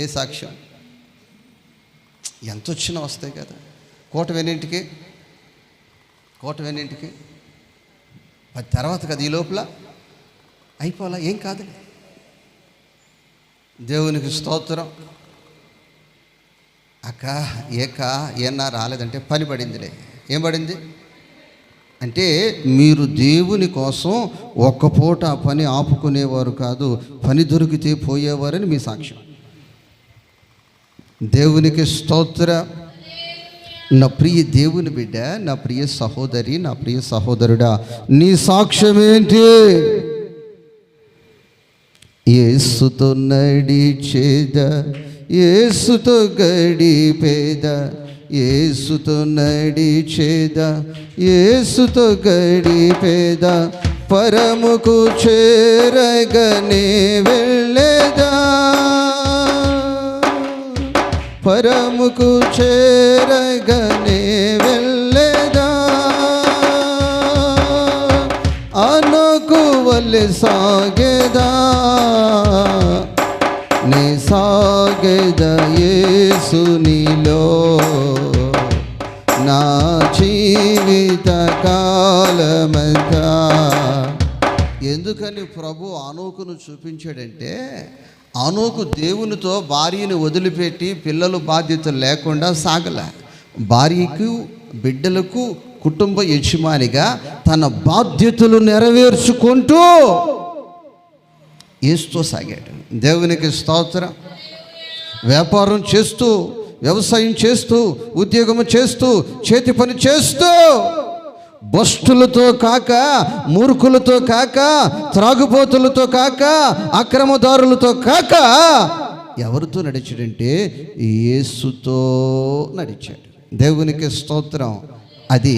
ఏ సాక్ష్యం? ఎంత వచ్చినా వస్తాయి కదా. కూటమి ఎన్నింటికి? కూటమి ఎన్నింటికి? 10 తర్వాత కదా, ఈ లోపల అయిపోవాలా? ఏం కాదు. దేవునికి స్తోత్రం. అక్క ఏనా రాలేదంటే పని పడిందిలే. ఏం పడింది అంటే మీరు దేవుని కోసం ఒక్క పూట ఆ పని ఆపుకునేవారు కాదు, పని దొరికితే పోయేవారని మీ సాక్ష్యం. దేవునికి స్తోత్ర. నా ప్రియ దేవుని బిడ్డ, నా ప్రియ సహోదరి, నా ప్రియ సహోదరుడా, నీ సాక్ష్యం ఏంటి? యేసుతో నడిచేదా, యేసుతో గడిపేదా, యేసుతో నడిచేదా, యేసుతో గడిపేదా, పరముకు చేరగనే వెళ్ళేదా, పరముకు చేరగనే వెళ్ళేదా, అనుకువలె సాగేదా, నీ సాగేద యేసునిలో నా జీవిత కాలమంతా. ఎందుకని ప్రభు అనూకును చూపించాడంటే, అనూకు దేవునితో భార్యను వదిలిపెట్టి పిల్లలు బాధ్యతలు లేకుండా సాగల. భార్యకు బిడ్డలకు కుటుంబ యజమానిగా తన బాధ్యతలు నెరవేర్చుకుంటూ యేసుతో సాగాడు. దేవునికి స్తోత్రం. వ్యాపారం చేస్తూ, వ్యవసాయం చేస్తూ, ఉద్యోగం చేస్తూ, చేతి పని చేస్తూ, భ్రష్టులతో కాక, మూర్ఖులతో కాక, త్రాగుబోతులతో కాక, అక్రమదారులతో కాక ఎవరితో నడిచాడంటే యేసుతో నడిచాడు. దేవునికి స్తోత్రం. అది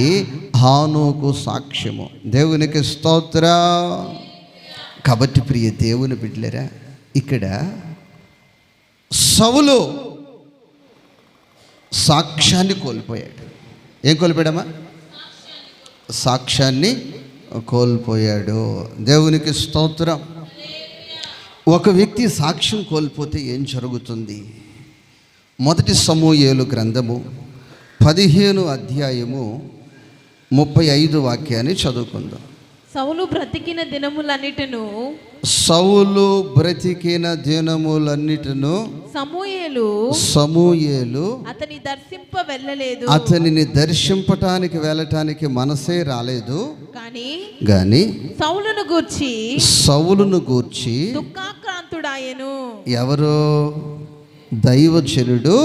హానోకు సాక్ష్యము. దేవునికి స్తోత్రం. కాబట్టి ప్రియ దేవుని బిడ్డలేరా, ఇక్కడ సౌలు సాక్ష్యాన్ని కోల్పోయాడు. ఏం కోల్పోయాడమ్మా? సాక్ష్యాన్ని కోల్పోయాడు. దేవునికి స్తోత్రం. ఒక వ్యక్తి సాక్ష్యం కోల్పోతే ఏం జరుగుతుంది? మొదటి సమూయేలు గ్రంథము 15 అధ్యాయము 35 వాక్యాన్ని చదువుకుందాం. సౌలు బ్రతికిన దినములన్నిటను సమూయేలు అతనిని దర్శింపటానికి వెళ్ళటానికి మనసే రాలేదు. గాని సౌలును గూర్చి దుఃఖాక్రాంతుడాయెను. ఎవరు? దైవజనుడు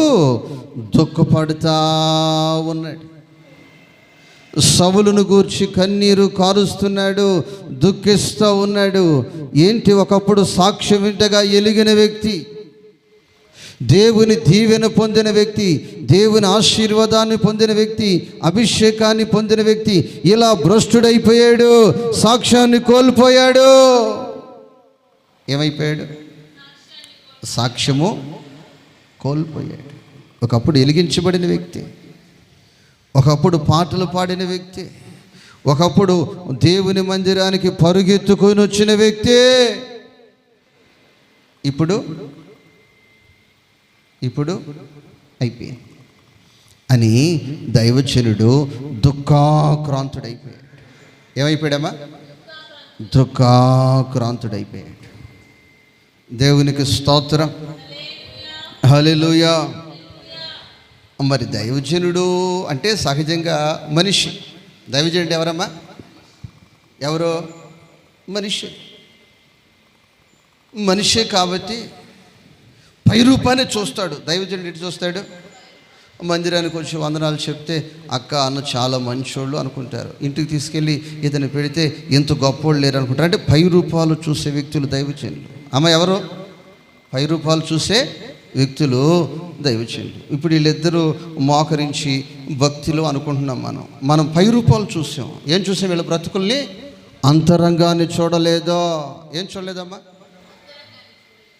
దుఃఖపడుతా ఉన్నాడు. సౌలును గూర్చి కన్నీరు కారుస్తున్నాడు, దుఃఖిస్తూ ఉన్నాడు. ఏంటి? ఒకప్పుడు సాక్ష్యం వింటగా ఎలిగిన వ్యక్తి, దేవుని దీవెన పొందిన వ్యక్తి, దేవుని ఆశీర్వాదాన్ని పొందిన వ్యక్తి, అభిషేకాన్ని పొందిన వ్యక్తి ఇలా భ్రష్టుడైపోయాడు, సాక్ష్యాన్ని కోల్పోయాడు. ఏమైపోయాడు? సాక్ష్యము కోల్పోయాడు. ఒకప్పుడు వెలిగించబడిన వ్యక్తి, ఒకప్పుడు పాటలు పాడిన వ్యక్తి, ఒకప్పుడు దేవుని మందిరానికి పరుగెత్తుకొని వచ్చిన వ్యక్తి ఇప్పుడు అయిపోయింది అని దైవజనుడు దుఃఖాక్రాంతుడైపోయాడు. ఏమైపోయాడమ్మా? దుఃఖాక్రాంతుడైపోయాడు. దేవునికి స్తోత్రం, హల్లెలూయా. మరి దైవజనుడు అంటే సహజంగా మనిషి. దైవజనుడు ఎవరమ్మా? ఎవరో మనిషే కాబట్టి పై రూపాన్ని చూస్తాడు. దైవజనుడు ఎటు చూస్తాడు? మందిరానికి వచ్చి వందనాలు చెప్తే అక్క అన్న చాలా మంచోళ్ళు అనుకుంటారు. ఇంటికి తీసుకెళ్ళి ఇతను పెడితే ఎంత గొప్పోళ్ళు లేరు అనుకుంటారు. అంటే పై రూపాలు చూసే వ్యక్తులు దైవజనులు. అమ్మ ఎవరో పై రూపాలు చూసే వ్యక్తులు దైవజనులు. ఇప్పుడు వీళ్ళిద్దరూ మోకరించి భక్తులు అనుకుంటున్నాం. మనం పై రూపాలు చూసాం. ఏం చూసాం? వీళ్ళ బ్రతుకుల్ని, అంతరంగాన్ని చూడలేదో. ఏం చూడలేదమ్మా?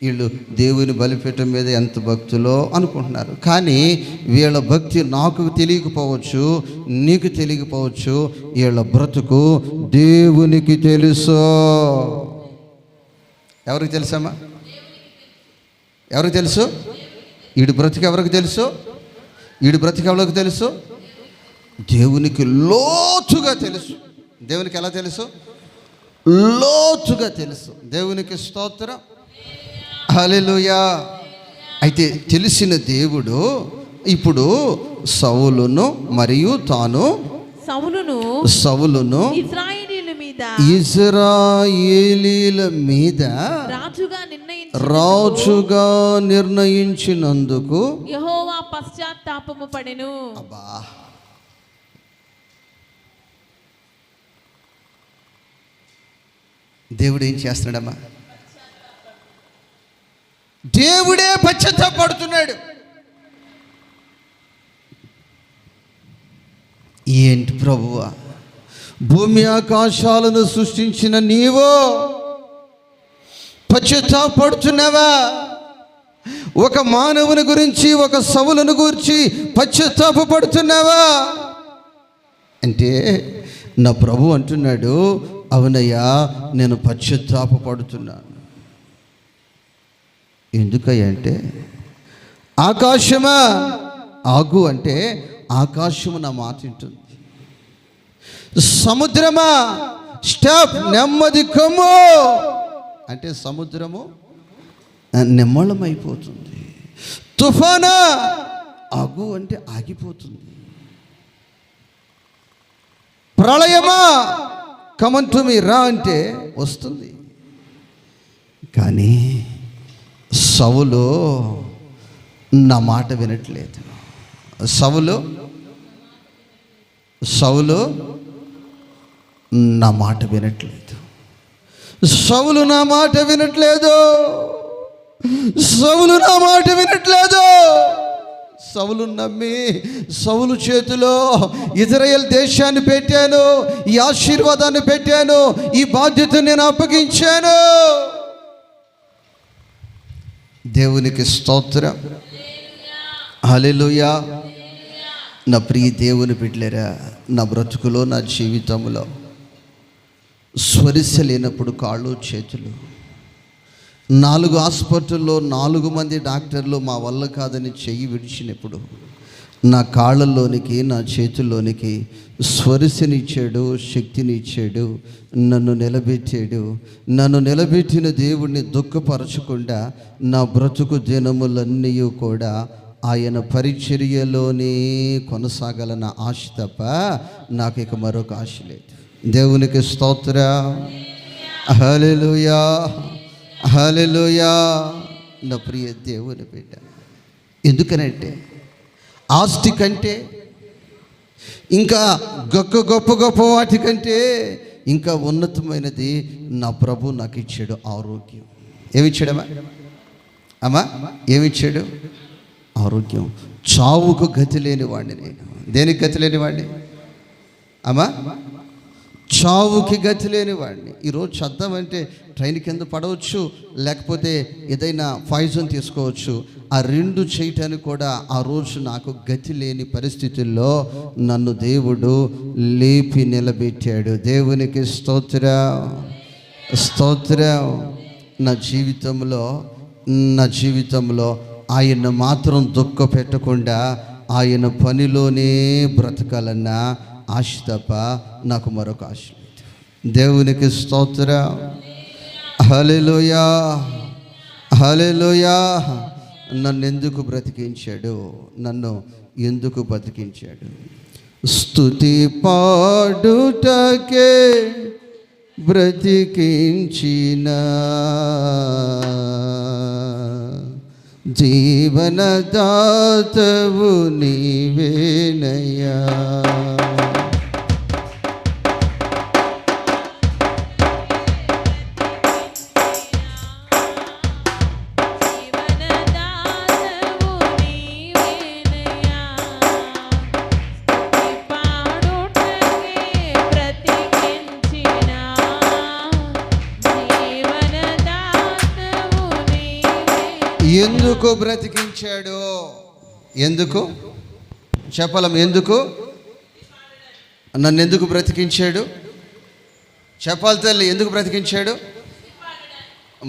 వీళ్ళు దేవుని బలిపీఠం మీద ఎంత భక్తులో అనుకుంటున్నారు. కానీ వీళ్ళ భక్తి నాకు తెలియకపోవచ్చు, నీకు తెలియకపోవచ్చు. వీళ్ళ బ్రతుకు దేవునికి తెలుసు. ఎవరికి తెలుసమ్మా? ఎవరికి తెలుసు? వీడి బ్రతుకు ఎవరికి తెలుసు? వీడి బ్రతుకు ఎవరికి తెలుసు? దేవునికి లోతుగా తెలుసు. దేవునికి ఎలా తెలుసు? లోతుగా తెలుసు. దేవునికి స్తోత్రం, హల్లెలూయా. అయితే తెలిసిన దేవుడు ఇప్పుడు సౌలును మరియు తాను సౌలును ఇశ్రాయేలీల మీద రాజుగా నిర్ణయించినందుకు యెహోవా పశ్చాత్తాపము పడెను. అబ్బా, దేవుడు ఏం చేస్తున్నాడమ్మా? దేవుడే పశ్చాత్తాపడుతున్నాడు. ఏంటి ప్రభువా, భూమి ఆకాశాలను సృష్టించిన నీవు పశ్చాత్తాపడుతున్నావా? ఒక మానవుని గురించి, ఒక సౌలును గురించి పశ్చాత్తాపడుతున్నావా అంటే నా ప్రభు అంటున్నాడు, అవునయ్యా నేను పశ్చాత్తాపడుతున్నాను. ఎందుకయ్యా అంటే, ఆకాశమా ఆగు అంటే ఆకాశము నా మాట వింటుంది. సముద్రమా స్టాప్, నెమ్మది కమ్ము అంటే సముద్రము నిమ్మళమైపోతుంది. తుఫానా ఆగు అంటే ఆగిపోతుంది. ప్రళయమా కమంటుమి రా అంటే వస్తుంది. కానీ సౌలు నా మాట వినట్లేదు. సౌలు నా మాట వినట్లేదు. సౌలు నా మాట వినట్లేదు. సౌలు నా మాట వినట్లేదు. సౌలు నమ్మి సౌలు చేతిలో ఇజ్రాయేల్ దేశాన్ని పెట్టాను, ఈ ఆశీర్వాదాన్ని పెట్టాను, ఈ బాధ్యతను నేను అప్పగించాను. దేవునికి స్తోత్రం, హల్లెలూయా. నా ప్రియ దేవుని బిడ్డలారా, నా బ్రతుకులో, నా జీవితంలో స్వరిశ లేనప్పుడు కాళ్ళు చేతులు, 4 హాస్పిటల్లో 4 మంది డాక్టర్లు మా వల్ల కాదని చెయ్యి విడిచినప్పుడు నా కాళ్ళల్లోనికి, నా చేతుల్లోనికి స్వరిశనిచ్చాడు, శక్తినిచ్చాడు, నన్ను నిలబెట్టాడు. నన్ను నిలబెట్టిన దేవుడిని దుఃఖపరచకుండా నా బ్రతుకు దినములన్నీ కూడా ఆయన పరిచర్యలోనే కొనసాగాలన్న ఆశ తప్ప నాకు ఇక మరొక ఆశ లేదు. దేవునికి స్తోత్రం, హల్లెలూయా, హల్లెలూయా. నా ప్రియ దేవుని బిడ్డ, ఎందుకనంటే ఆస్తి కంటే, ఇంకా గొప్ప గొప్ప వాటికంటే ఇంకా ఉన్నతమైనది నా ప్రభు నాకు ఇచ్చాడు ఆరోగ్యం. ఏమిచ్చాడమ్మా? అమ్మా ఏమిచ్చాడు? ఆరోగ్యం. చావుకు గతి లేని వాడిని నేను. దేనికి గతి లేని వాడిని అమ్మా? చావుకి గతి లేని వాడిని. ఈరోజు చద్దామంటే ట్రైన్ కింద పడవచ్చు, లేకపోతే ఏదైనా పాయిజన్ తీసుకోవచ్చు. ఆ రెండు చేయటానికి కూడా ఆ రోజు నాకు గతి లేని పరిస్థితుల్లో నన్ను దేవుడు లేపి నిలబెట్టాడు. దేవునికి స్తోత్రం, స్తోత్రం. నా జీవితంలో ఆయన మాత్రం దుఃఖ పెట్టకుండా ఆయన పనిలోనే బ్రతకాలన్న ఆశ తప్ప నాకు మరొక ఆశ లేదు. దేవునికి స్తోత్రం. హల్లెలూయా, హల్లెలూయా. నన్ను ఎందుకు బ్రతికించాడు? నన్ను ఎందుకు బ్రతికించాడు? స్తుతి పాడుటకే బ్రతికించిన జీవనదాతవు నీవేనయ్యా. ఎందుకు బ్రతికించాడు? ఎందుకు చెప్పలం? ఎందుకు నన్ను ఎందుకు బ్రతికించాడు? చెప్పాలి తల్లి. ఎందుకు బ్రతికించాడు?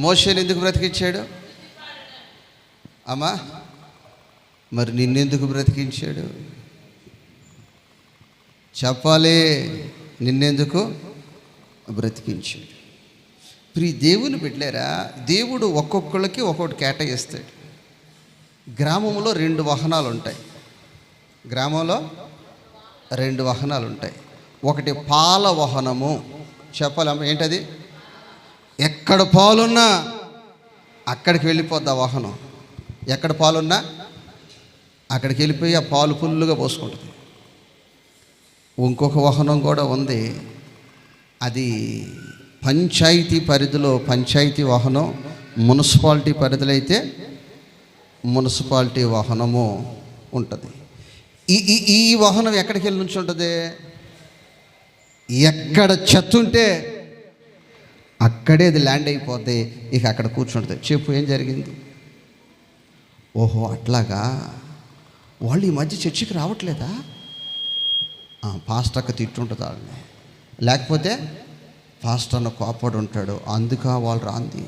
మోషేని ఎందుకు బ్రతికించాడు అమ్మా? మరి నిన్నెందుకు బ్రతికించాడు? చెప్పాలి. నిన్నెందుకు బ్రతికించాడు? దేవుని బిడ్డలారా, దేవుడు ఒక్కొక్కళ్ళకి ఒక్కొక్కటి కేటాయిస్తాడు. గ్రామంలో 2 వాహనాలు ఉంటాయి. గ్రామంలో 2 వాహనాలు ఉంటాయి. ఒకటి పాల వాహనము. చెప్పాలమ్మ ఏంటది? ఎక్కడ పాలున్నా అక్కడికి వెళ్ళిపోద్ది ఆ వాహనం. ఎక్కడ పాలున్నా అక్కడికి వెళ్ళిపోయి ఆ పాలు ఫుల్లుగా పోసుకుంటుంది. ఇంకొక వాహనం కూడా ఉంది. అది పంచాయతీ పరిధిలో పంచాయతీ వాహనం, మున్సిపాలిటీ పరిధిలో అయితే మున్సిపాలిటీ వాహనము ఉంటుంది. ఈ వాహనం ఎక్కడికి వెళ్ళి నుంచి ఉంటుంది? ఎక్కడ చెత్త ఉంటే అక్కడే అది ల్యాండ్ అయిపోతే ఇక అక్కడ కూర్చుంటుంది. చెప్పు ఏం జరిగింది? ఓహో అట్లాగా. వాళ్ళు ఈ మధ్య చర్చికి రావట్లేదా? పాస్టర్ అక్క తిట్టుంటుంది వాళ్ళని, లేకపోతే పాస్టర్ అన్న కోపడు ఉంటాడు, అందుక వాళ్ళు రాంది.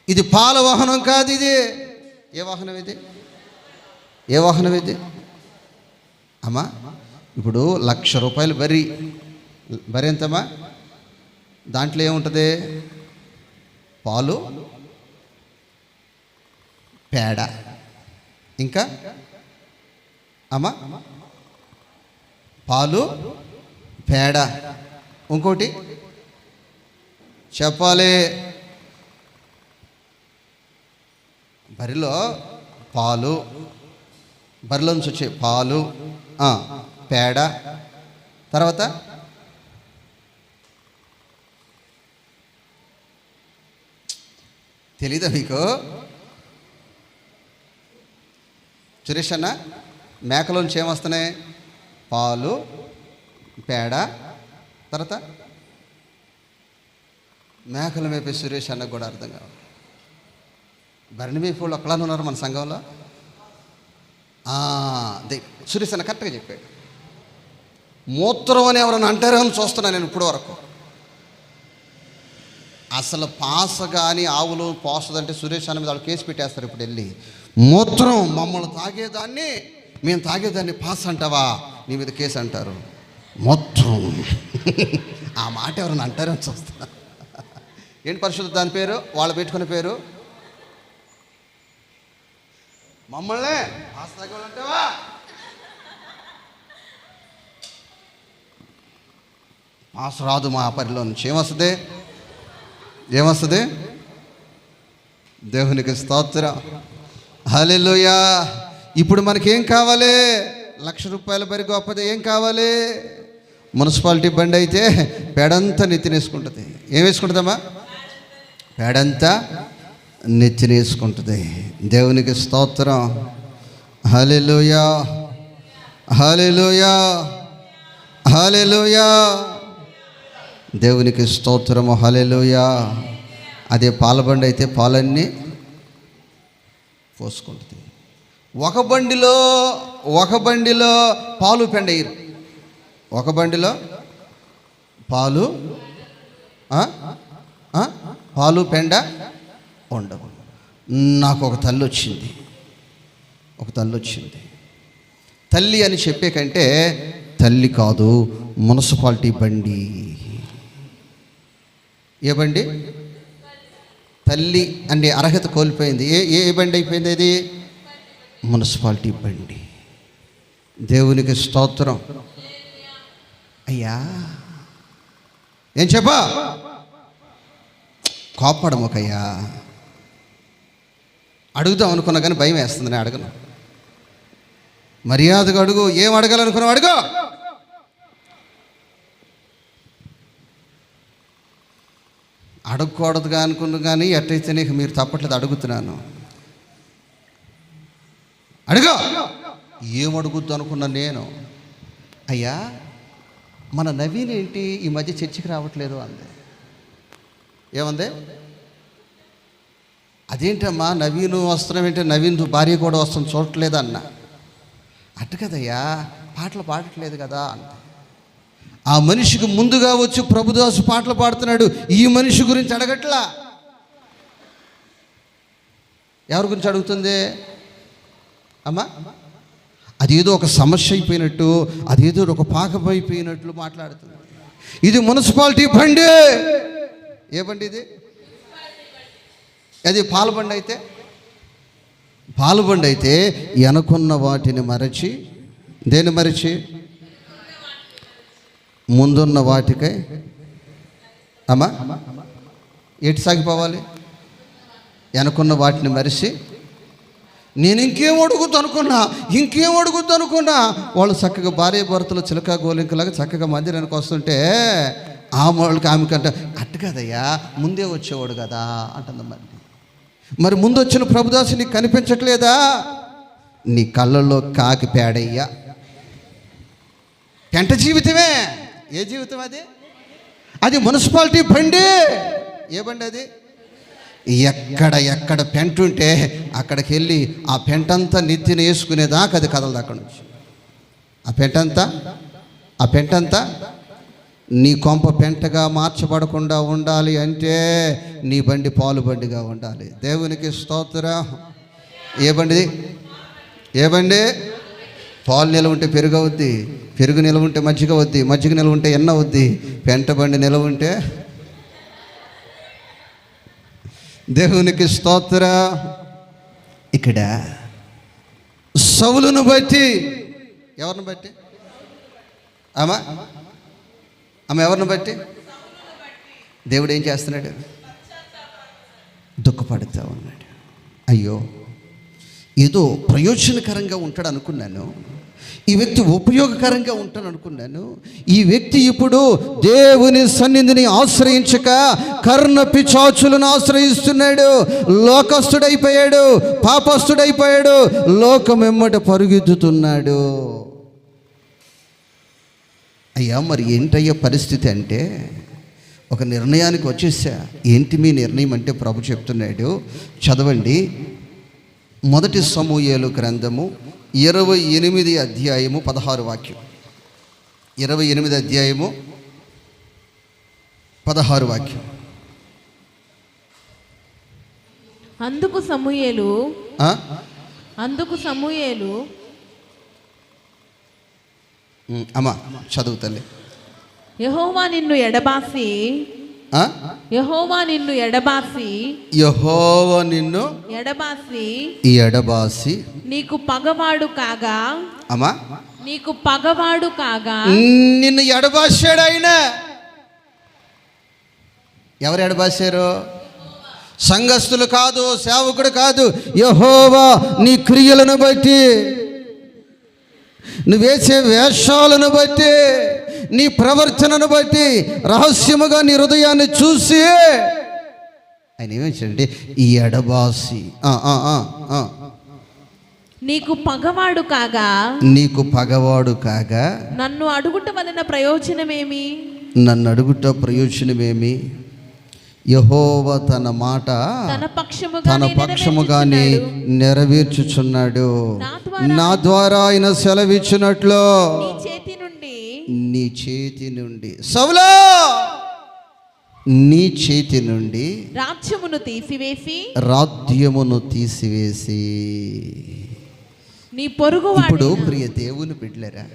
ఇది పాల వాహనం కాదు. ఇది ఏ వాహనం? ఇది ఏ వాహనం? ఇది అమ్మా ఇప్పుడు ₹1,00,000 బరి ఎంతమ్మా? దాంట్లో ఏముంటుంది? పాలు, పేడ, ఇంకా అమ్మా పాలు, పేడ, ఇంకోటి చెప్పాలి. బరిలో పాలు, బరిలో నుంచి వచ్చే పాలు, పేడ, తర్వాత తెలీదా మీకు? సురేష్ అన్న, మేకలోంచి ఏమొస్తున్నాయి? పాలు, పేడ, తర్వాత మేకలు మేపే సురేష్ అన్నకు కూడా అర్థం కావాలి. భరణి మేపేవాళ్ళు ఒక్కలానే ఉన్నారు మన సంఘంలో. సురేష్ అన్న కరెక్ట్గా చెప్పాడు. మూత్రం అని ఎవరైనా అంటారో అని చూస్తున్నాను నేను ఇప్పటి వరకు. అసలు పాస కానీ ఆవులు పోసదంటే సురేష్ అన్న మీద వాళ్ళు కేసు పెట్టేస్తారు. ఇప్పుడు వెళ్ళి మూత్రం మమ్మల్ని తాగేదాన్ని, మేము తాగేదాన్ని పాస్ అంటావా, నీ మీద కేసు అంటారు. మొత్తం ఆ మాట ఎవరైనా అంటారని చూస్తున్నా. ఏంటి పరిశుద్ధ దాని పేరు? వాళ్ళు పెట్టుకునే పేరు. మమ్మల్ని పాస్ తాగేవాళ్ళంటావా? పాస్ రాదు మా పరిలో నుంచి. ఏమొస్తుంది? ఏమొస్తుంది? దేవునికి స్తోత్రం, హల్లెలూయా. ఇప్పుడు మనకేం కావాలి? ₹1,00,000 బరి గొప్పది. ఏం కావాలి? మున్సిపాలిటీ బండి అయితే పేడంతా నెత్తినేసుకుంటుంది. ఏం వేసుకుంటుందమ్మా? పేడంతా నెత్తినేసుకుంటుంది. దేవునికి స్తోత్రం. హల్లెలూయా, హల్లెలూయా, హల్లెలూయా. దేవునికి స్తోత్రము. హల్లెలూయా. అదే పాలబండి అయితే పాలన్నీ పోసుకుంటుంది. ఒక బండిలో పాలు పెండ వేయరు. ఒక బండిలో పాలు పెండ ఉండవు. నాకు ఒక తల్లి వచ్చింది. తల్లి అని చెప్పే కంటే తల్లి కాదు, మున్సిపాలిటీ బండి. ఏ బండి? తల్లి అనే అర్హత కోల్పోయింది. ఏ బండి అయిపోయింది అది? మున్సిపాలిటీ బండి. దేవునికి స్తోత్రం. అయ్యా ఏం చెప్పా? కోప్పడమోకయ్యా. అడుగుదాం అనుకున్నా కానీ భయం వేస్తుంది. నేను అడగను. మర్యాదగా అడుగు. ఏం అడగాలనుకున్నావు అడుగు. అడగకూడదుగా అనుకున్నా కానీ ఎట్టయితే నీకు మీరు తప్పట్లేదు, అడుగుతున్నాను. అడుగు. ఏం అడుగుద్దు అనుకున్నా నేను. అయ్యా మన నవీన్ ఏంటి ఈ మధ్య చర్చికి రావట్లేదు అంది. ఏమంది? అదేంటమ్మా నవీన్ వస్త్రం ఏంటి, నవీన్ భార్య కూడా వస్తుంది చూడట్లేదు అన్న. అట్టు కదయ్యా, పాటలు పాడట్లేదు కదా అంది. ఆ మనిషికి ముందుగా వచ్చి ప్రభుదాసు పాటలు పాడుతున్నాడు. ఈ మనిషి గురించి అడగట్లా. ఎవరి గురించి అడుగుతుంది అమ్మా? అదేదో ఒక సమస్య అయిపోయినట్టు, అదేదో ఒక పాకం అయిపోయినట్లు మాట్లాడుతుంది. ఇది మున్సిపాలిటీ బండి. ఏ బండి ఇది? అది పాలబండి అయితే వెనకున్న వాటిని మరచి, దేని మరచి? ముందున్న వాటికై అమ్మా ఎటు సాగిపోవాలి? వెనకున్న వాటిని మరిచి నేను ఇంకేం అడుగుద్దు అనుకున్నా వాళ్ళు చక్కగా భార్య భర్తలు చిలక గోలింకలాగా చక్కగా మందిరానికి వస్తుంటే ఆమెకంట అట్టు కదయ్యా ముందే వచ్చేవాడు కదా అంటుంది. మరి ముందు వచ్చిన ప్రభుదాసు నీకు కనిపించట్లేదా? నీ కళ్ళల్లో కాకి పేడయ్యా. పెంట జీవితమే. ఏ జీవితం అది? అది మున్సిపాలిటీ బండి. ఏ బండి అది? ఎక్కడ పెంట ఉంటే అక్కడికి వెళ్ళి ఆ పెంటంతా నెత్తిన వేసుకునేదాకా అది కదలదు అక్కడి నుంచి. ఆ పెంటంతా నీ కొంప పెంటగా మార్చబడకుండా ఉండాలి అంటే నీ బండి పాలు బండిగా ఉండాలి. దేవునికి స్తోత్రం. ఏ బండి? పాలు నిలవ ఉంటే పెరుగు అవుద్ది, పెరుగు నిలవ ఉంటే మజ్జిగ అవుద్ది, మజ్జిగ నిలవ ఉంటే ఎన్న అవుద్ది. పెంట బండి నిలవ ఉంటే దేవునికి స్తోత్రం. ఇక్కడ సౌలును బట్టి, ఎవరిని బట్టి అమ్మా ఎవరిని బట్టి దేవుడు ఏం చేస్తున్నాడు? దుఃఖపడుతూ ఉన్నాడు. అయ్యో ఏదో ప్రయోజనకరంగా ఉంటాడు అనుకున్నాను, ఈ వ్యక్తి ఉపయోగకరంగా ఉంటాడు అనుకున్నాను. ఈ వ్యక్తి ఇప్పుడు దేవుని సన్నిధిని ఆశ్రయించక కర్ణ పిశాచులను ఆశ్రయిస్తున్నాడు. లోకస్తుడైపోయాడు, పాపస్తుడైపోయాడు, లోకమెమ్మట పరుగెత్తుతున్నాడు. అయ్యా మరి ఏంటయ్యా పరిస్థితి అంటే ఒక నిర్ణయానికి వచ్చేసా. ఏంటి మీ నిర్ణయం అంటే ప్రభు చెప్తున్నాడు, చదవండి. 1 సమూయేలు గ్రంథము 28 అధ్యాయము 16 వాక్యం. 28 అధ్యాయము 16 వాక్యం. అందుకు సమూయేలు అమ్మా చదువు తల్లి. యెహోవా నిన్ను ఎడబాసి నీకు పగవాడు కాగా అమ్మా నిన్ను ఎడబాసాడు ఆయన. ఎవరు ఎడబాసారు? సంఘస్థులు కాదు, సేవకుడు కాదు. యెహోవా నీ క్రియలను బట్టి, నువ్వేసే వేషాలను బట్టి, నీ ప్రవర్తనను బట్టి రహస్యముగా నీ హృదయాన్ని చూసి ఆయన ఏమేంటంటే ఈ ఎడబాసి నీకు పగవాడు కాగా, నీకు పగవాడు కాగా నన్ను అడుగుట వలన ప్రయోజనమేమి? నన్ను అడుగుట ప్రయోజనమేమి? యెహోవా తన మాట తన పక్షముగానే నెరవేర్చుచున్నాడు. నా ద్వారా ఆయన సెలవిచ్చినట్లు నీ చేతి నుండి సౌలా, నీ చేతి నుండి రాజ్యమును తీసివేసి నీ పొరుగు. ఇప్పుడు ప్రియ దేవుని బిడ్డలరా,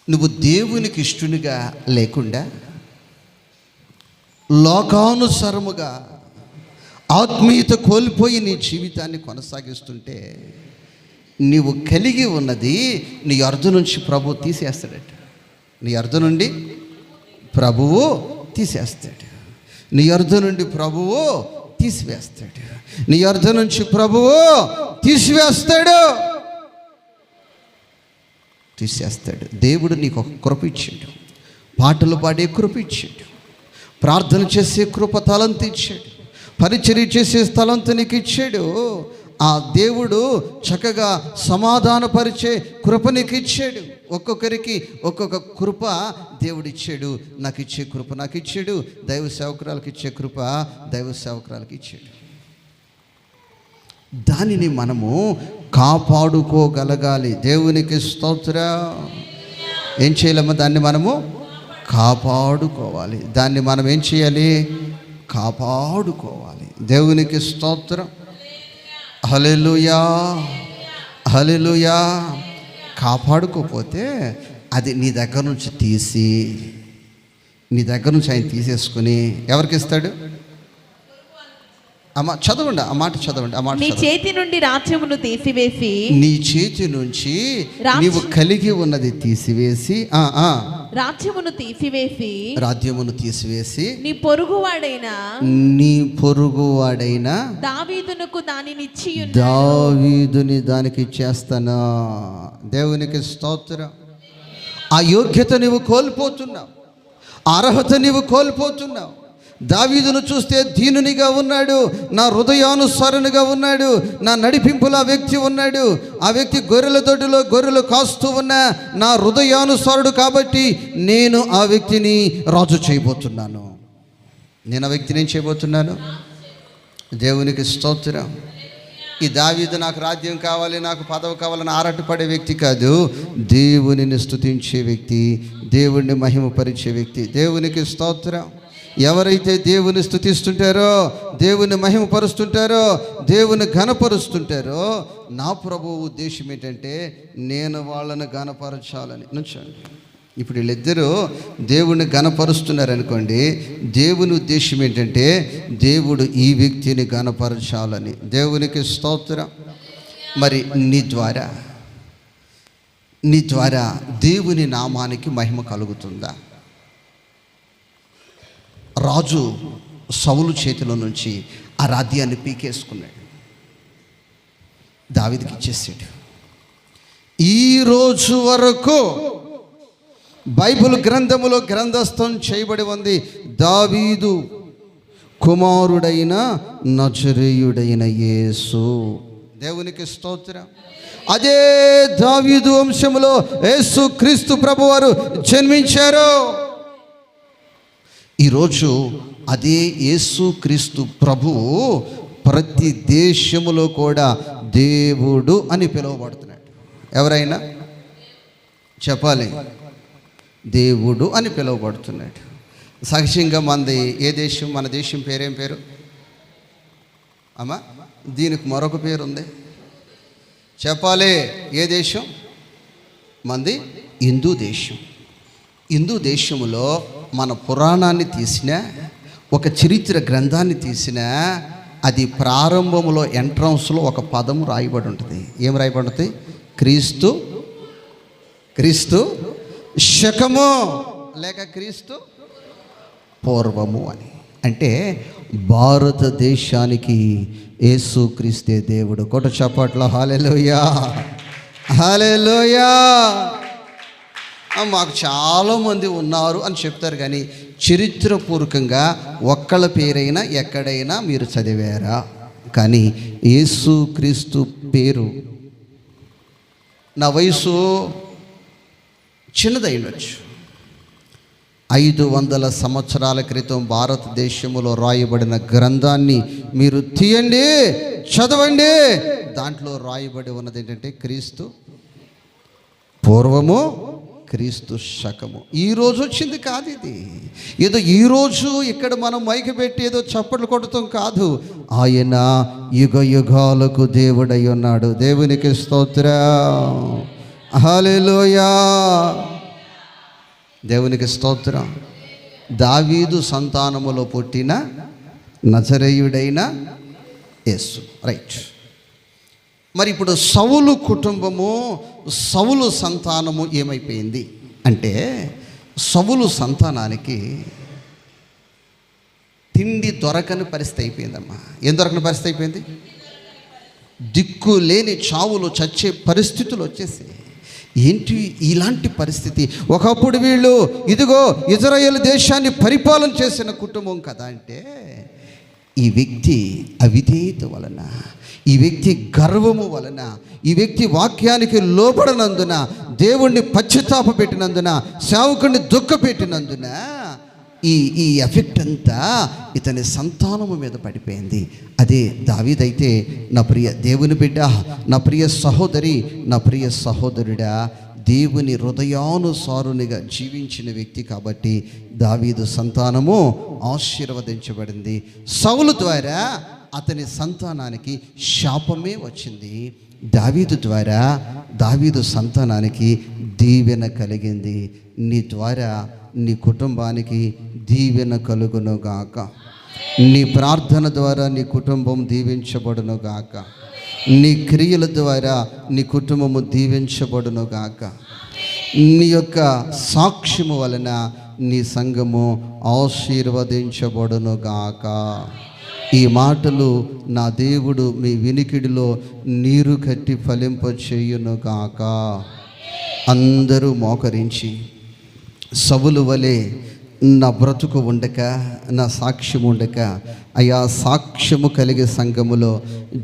నువ్వు దేవునికి ఇష్టనిగా లేకుండా లోకానుసారముగా ఆత్మీయత కోల్పోయి నీ జీవితాన్ని కొనసాగిస్తుంటే నీవు కలిగి ఉన్నది నీ అర్ధ నుంచి ప్రభువు తీసేస్తాడట. నీ అర్ధ నుండి ప్రభువు తీసేస్తాడు. నీ అర్ధ నుండి ప్రభువు తీసివేస్తాడు. నీ అర్ధ నుంచి ప్రభువు తీసేస్తాడు. దేవుడు నీకు ఒక కృప ఇచ్చాడు, పాటలు పాడే కృప ఇచ్చాడు, ప్రార్థన చేసే కృప తలంతు ఇచ్చాడు, పరిచర్య చేసే స్థలంతో నీకు ఇచ్చాడు. ఆ దేవుడు చక్కగా సమాధానపరిచే కృప నీకు ఇచ్చాడు. ఒక్కొక్కరికి ఒక్కొక్క కృప దేవుడు ఇచ్చాడు. నాకు ఇచ్చే కృప నాకు ఇచ్చాడు, దైవ సేవకురాలకు ఇచ్చే కృప దైవ సేవకురాలకు ఇచ్చాడు. దానిని మనము కాపాడుకోగలగాలి. దేవునికి స్తోత్రం. ఏం చేయాలమ్మా? దాన్ని మనము కాపాడుకోవాలి. దాన్ని మనం ఏం చేయాలి? కాపాడుకోవాలి. దేవునికి స్తోత్రం. హల్లెలూయా, హల్లెలూయా. కాపాడుకోకపోతే అది నీ దగ్గర నుంచి తీసి, నీ దగ్గర నుంచి ఆయన తీసేసుకుని ఎవరికి ఇస్తాడు? అమ్మ చదవండి, ఆ మాట చదవండి. ఆ మాట నీ చేతి నుండి రాజ్యమును తీసివేసి, నీ చేతి నుంచి నీవు కలిగి ఉన్నది తీసివేసి, రాజ్యమును తీసివేసి నీ పొరుగువాడైన దావీదునకు దావీదుని దానికి ఇచ్చేస్తాను. దేవునికి స్తోత్రం. ఆ యోగ్యత నీవు కోల్పోతున్నావు, అర్హత నీవు కోల్పోతున్నావు. దావీదును చూస్తే దీనునిగా ఉన్నాడు, నా హృదయానుసారునిగా ఉన్నాడు, నా నడిపింపులో ఆ వ్యక్తి ఉన్నాడు. ఆ వ్యక్తి గొర్రెల దొడ్డిలో గొర్రెలు కాస్తూ ఉన్నా నా హృదయానుసారుడు కాబట్టి నేను ఆ వ్యక్తిని రాజు చేయబోతున్నాను. నేను ఆ వ్యక్తిని ఏం చేయబోతున్నాను? దేవునికి స్తోత్రం. ఈ దావీదు నాకు రాజ్యం కావాలి, నాకు పదవి కావాలని ఆరాటపడే వ్యక్తి కాదు, దేవునిని స్తుతించే వ్యక్తి, దేవుణ్ణి మహిమపరిచే వ్యక్తి. దేవునికి స్తోత్రం. ఎవరైతే దేవుని స్తుతిస్తుంటారో, దేవుని మహిమపరుస్తుంటారో, దేవుని ఘనపరుస్తుంటారో, నా ప్రభువు ఉద్దేశం ఏంటంటే నేను వాళ్ళని ఘనపరచాలని. నుంచండి. ఇప్పుడు వీళ్ళిద్దరూ దేవుని ఘనపరుస్తున్నారనుకోండి, దేవుని ఉద్దేశం ఏంటంటే దేవుడు ఈ వ్యక్తిని ఘనపరచాలని. దేవునికి స్తోత్రం. మరి నీ ద్వారా దేవుని నామానికి మహిమ కలుగుతుందా? రాజు సౌలు చేతిలో నుంచి ఆ రాజ్యాన్ని పీకేసుకున్నాడు, దావీదుకి ఇచ్చేసాడు. ఈ రోజు వరకు బైబిల్ గ్రంథములో గ్రంథస్థం చేయబడి ఉంది, దావీదు కుమారుడైన నజరేయుడైన యేసు. దేవునికి స్తోత్రం. అదే దావీదు వంశములో యేసు క్రీస్తు ప్రభువారు జన్మించారు. ఈరోజు అదే యేసు క్రీస్తు ప్రభువు ప్రతి దేశములో కూడా దేవుడు అని పిలువబడుతున్నాడు. ఎవరైనా చెప్పాలి, దేవుడు అని పిలువబడుతున్నాడు. సహజంగా మనది ఏ దేశం? మన దేశం పేరేం పేరు అమ్మా? దీనికి మరొక పేరు ఉంది, చెప్పాలి. ఏ దేశం మనది? హిందూ దేశం. హిందూ దేశంలో మన పురాణాన్ని తీసినా, ఒక చరిత్ర గ్రంథాన్ని తీసినా, అది ప్రారంభంలో ఎంట్రన్స్లో ఒక పదం రాయబడి ఉంటుంది. ఏం రాయబడి ఉంటుంది? క్రీస్తు శకము లేక క్రీస్తు పూర్వము అని. అంటే భారతదేశానికి యేసు క్రీస్తే దేవుడు. కొట్ట చప్పట్ల హల్లెలూయా. హల్లెలూయా. మాకు చాలామంది ఉన్నారు అని చెప్తారు, కానీ చరిత్రపూర్వకంగా ఒక్కళ్ళ పేరైనా ఎక్కడైనా మీరు చదివారా? కానీ యేసుక్రీస్తు పేరు, నా వయసు చిన్నదైనచ్చు, 500 సంవత్సరాల క్రితం భారతదేశంలో రాయబడిన గ్రంథాన్ని మీరు తీయండి, చదవండి. దాంట్లో రాయబడి ఉన్నది ఏంటంటే క్రీస్తు పూర్వము, క్రీస్తు శకము. ఈరోజు వచ్చింది కాదు ఇది. ఏదో ఈరోజు ఇక్కడ మనం మైకి పెట్టి ఏదో చప్పట్లు కొడతాం కాదు. ఆయన యుగ యుగాలకు దేవుడై ఉన్నాడు. దేవునికి స్తోత్రం. హల్లెలూయా. దేవునికి స్తోత్రం. దావీదు సంతానములో పుట్టిన నజరేయుడైన యేసు. రైట్. మరి ఇప్పుడు సౌలు కుటుంబము, సౌలు సంతానము ఏమైపోయింది అంటే, సౌలు సంతానానికి తిండి దొరకని పరిస్థితి అయిపోయిందమ్మా. ఏం దొరకని పరిస్థితి అయిపోయింది? దిక్కు లేని చావులు, చచ్చే పరిస్థితులు వచ్చేసి. ఏంటి ఇలాంటి పరిస్థితి? ఒకప్పుడు వీళ్ళు ఇదిగో ఇజ్రాయేల్ దేశాన్ని పరిపాలన చేసిన కుటుంబం కదా అంటే, ఈ వ్యక్తి అవిధేయత వలన, ఈ వ్యక్తి గర్వము వలన, ఈ వ్యక్తి వాక్యానికి లోబడనందున, దేవుణ్ణి పశ్చాత్తాప పెట్టినందున, సేవకుడిని దుఃఖ పెట్టినందున ఈ ఎఫెక్ట్ అంతా ఇతని సంతానము మీద పడిపోయింది. అదే దావీదైతే, నా ప్రియ దేవుని బిడ్డ, నా ప్రియ సహోదరి, నా ప్రియ సహోదరుడా, దేవుని హృదయానుసారునిగా జీవించిన వ్యక్తి కాబట్టి దావీదు సంతానము ఆశీర్వదించబడింది. సౌలు ద్వారా అతని సంతానానికి శాపమే వచ్చింది. దావీదు ద్వారా దావీదు సంతానానికి దీవెన కలిగింది. నీ ద్వారా నీ కుటుంబానికి దీవెన కలుగునుగాక. నీ ప్రార్థన ద్వారా నీ కుటుంబం దీవించబడునుగాక. నీ క్రియల ద్వారా నీ కుటుంబము దీవించబడునుగాక. నీ యొక్క సాక్ష్యము వలన నీ సంఘము ఆశీర్వదించబడునుగాక. ఈ మాటలు నా దేవుడు మీ వినికిడిలో నీరు కట్టి ఫలింపచేయునుగాక. అందరూ మోకరించి, సవులు వలె నా బ్రతుకు ఉండక, నా సాక్ష్యం ఉండక, అయా సాక్ష్యము కలిగే సంఘములో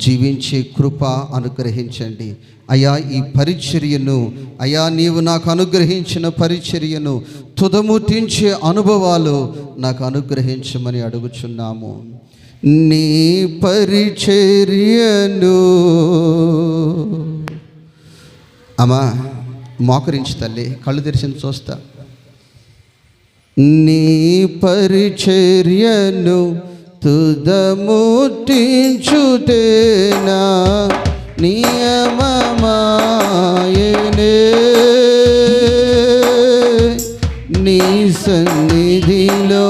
జీవించే కృప అనుగ్రహించండి. అయా ఈ పరిచర్యను, అయా నీవు నాకు అనుగ్రహించిన పరిచర్యను తుదముట్టించే అనుభవాలు నాకు అనుగ్రహించమని అడుగుచున్నాము. నీ పరిచర్యను అమ్మా మోకరించి తల్లి, కళ్ళు తెరిచింది చూస్తా. నీ పరిచర్యను తుదముట్టించుటేనా నియమమాయనే, నీ సన్నిధిలో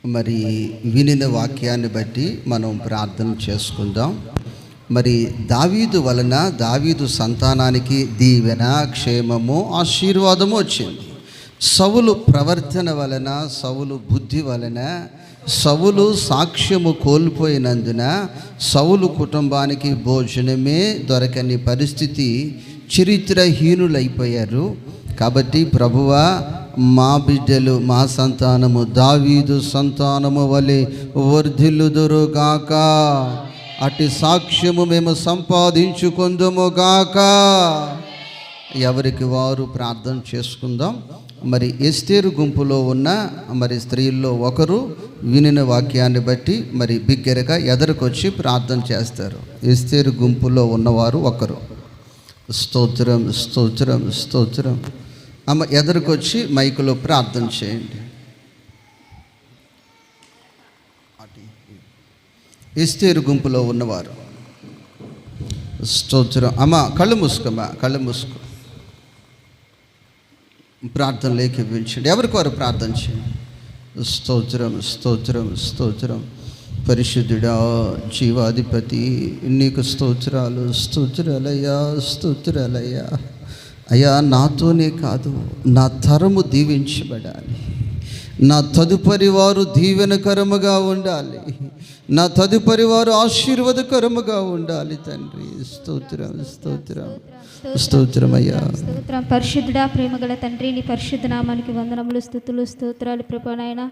మరి వినిన వాక్యాన్ని బట్టి మనం ప్రార్థన చేసుకుందాం. మరి దావీదు వలన దావీదు సంతానానికి దీవెన, క్షేమము, ఆశీర్వాదము వచ్చింది. సౌలు ప్రవర్తన వలన, సౌలు బుద్ధి వలన, సౌలు సాక్ష్యము కోల్పోయినందున సౌలు కుటుంబానికి భోజనమే దొరకని పరిస్థితి, చరిత్రహీనులైపోయారు. కాబట్టి ప్రభువా, మా బిడ్డలు, మా సంతానము దావీదు సంతానము వలె వర్ధిల్లుదురుగాక, అట్టి సాక్ష్యము మేము సంపాదించుకుందుముగాక. ఎవరికి వారు ప్రార్థన చేసుకుందాం. మరి ఎస్తేరు గుంపులో ఉన్న మరి స్త్రీల్లో ఒకరు వినిన వాక్యాన్ని బట్టి మరి బిగ్గరగా ఎదరికొచ్చి ప్రార్థన చేస్తారు. ఎస్తేరు గుంపులో ఉన్నవారు ఒకరు. స్తోత్రం, స్తోత్రం, స్తోత్రం. అమ్మ ఎదరికొచ్చి మైకులో ప్రార్థన చేయండి. ఎస్తేరు గుంపులో ఉన్నవారు. స్తోత్రం. అమ్మ కళ్ళు మూసుకోమ్మా, కళ్ళు మూసుకో. ప్రార్థన లేఖించండి. ఎవరికి వారు ప్రార్థన చేయండి. స్తోత్రం, స్తోత్రం, స్తోత్రం. పరిశుద్ధుడా, జీవాధిపతి, నీకు స్తోత్రాలు, స్తోత్రాలయ్యా, స్తోత్రాలయ్యా. అయ్యా, నాతోనే కాదు, నా తరము దీవించబడాలి, నా తదుపరి వారు దీవెనకరముగా ఉండాలి, నా తదుపరి వారు ఆశీర్వాదకరముగా ఉండాలి తండ్రి. స్తోత్రం, స్తోత్రం, స్తోత్రమయ్యా. స్తోత్రం. పరిశుద్ధుడా, ప్రేమగల తండ్రి, నీ పరిశుద్ధ నామానికి వందనములు, స్తుతులు, స్తోత్రాలు ప్రభు. నాయన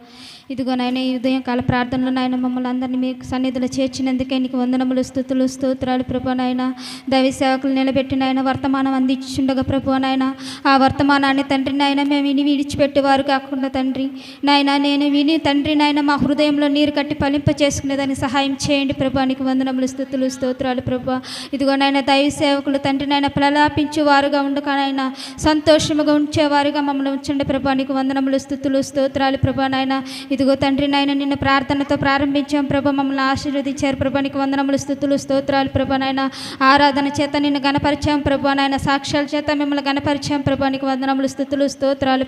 ఇదిగో నాయన ఈ ఉదయం కాల ప్రార్థనలో నాయన మమ్మల్ని అందరినీ మీకు సన్నిధిలో చేర్చినందుకే నీకు వందనములు, స్తుతులు, స్తోత్రాలు ప్రభు. నాయన దైవ సేవకులు నిలబెట్టిన ఆయన వర్తమానం అందించుండగా ప్రభు. నాయన ఆ వర్తమానాన్ని తండ్రి నాయన మేము విని విడిచిపెట్టేవారు కాకుండా తండ్రి నాయన నేను విని తండ్రి నాయన మా హృదయంలో నీరు కట్టి ఫలింప చేసుకునేదాన్ని సహాయం చేయండి ప్రభు. నీకు వందనములు, స్తుతులు, స్తోత్రాలు ప్రభు. ఇదిగో నాయన దైవ సేవకులు తండ్రి నాయన ప్రలాపించే వారుగా ఉండక నాయన సంతోషముగా ఉంచేవారుగా మమ్మల్ని ఉంచండి ప్రభా. నీకు వందనములు, స్తుతులు, స్తోత్రాలు ప్రభా. నాయన ఇదిగో తండ్రి నాయన నిన్న ప్రార్థనతో ప్రారంభించాం ప్రభా, మమ్మల్ని ఆశీర్వదించారు ప్రభా. నీకు వందనములు, స్తుతులు, స్తోత్రాలు ప్రభా. నాయన ఆరాధన చేత నిన్ను గణపరిచాం ప్రభా. నాయన సాక్ష్యాల చేత మిమ్మల్ని గణపరిచాం ప్రభా. నీకు వందనములు, స్తుతులు, స్తోత్రాలు.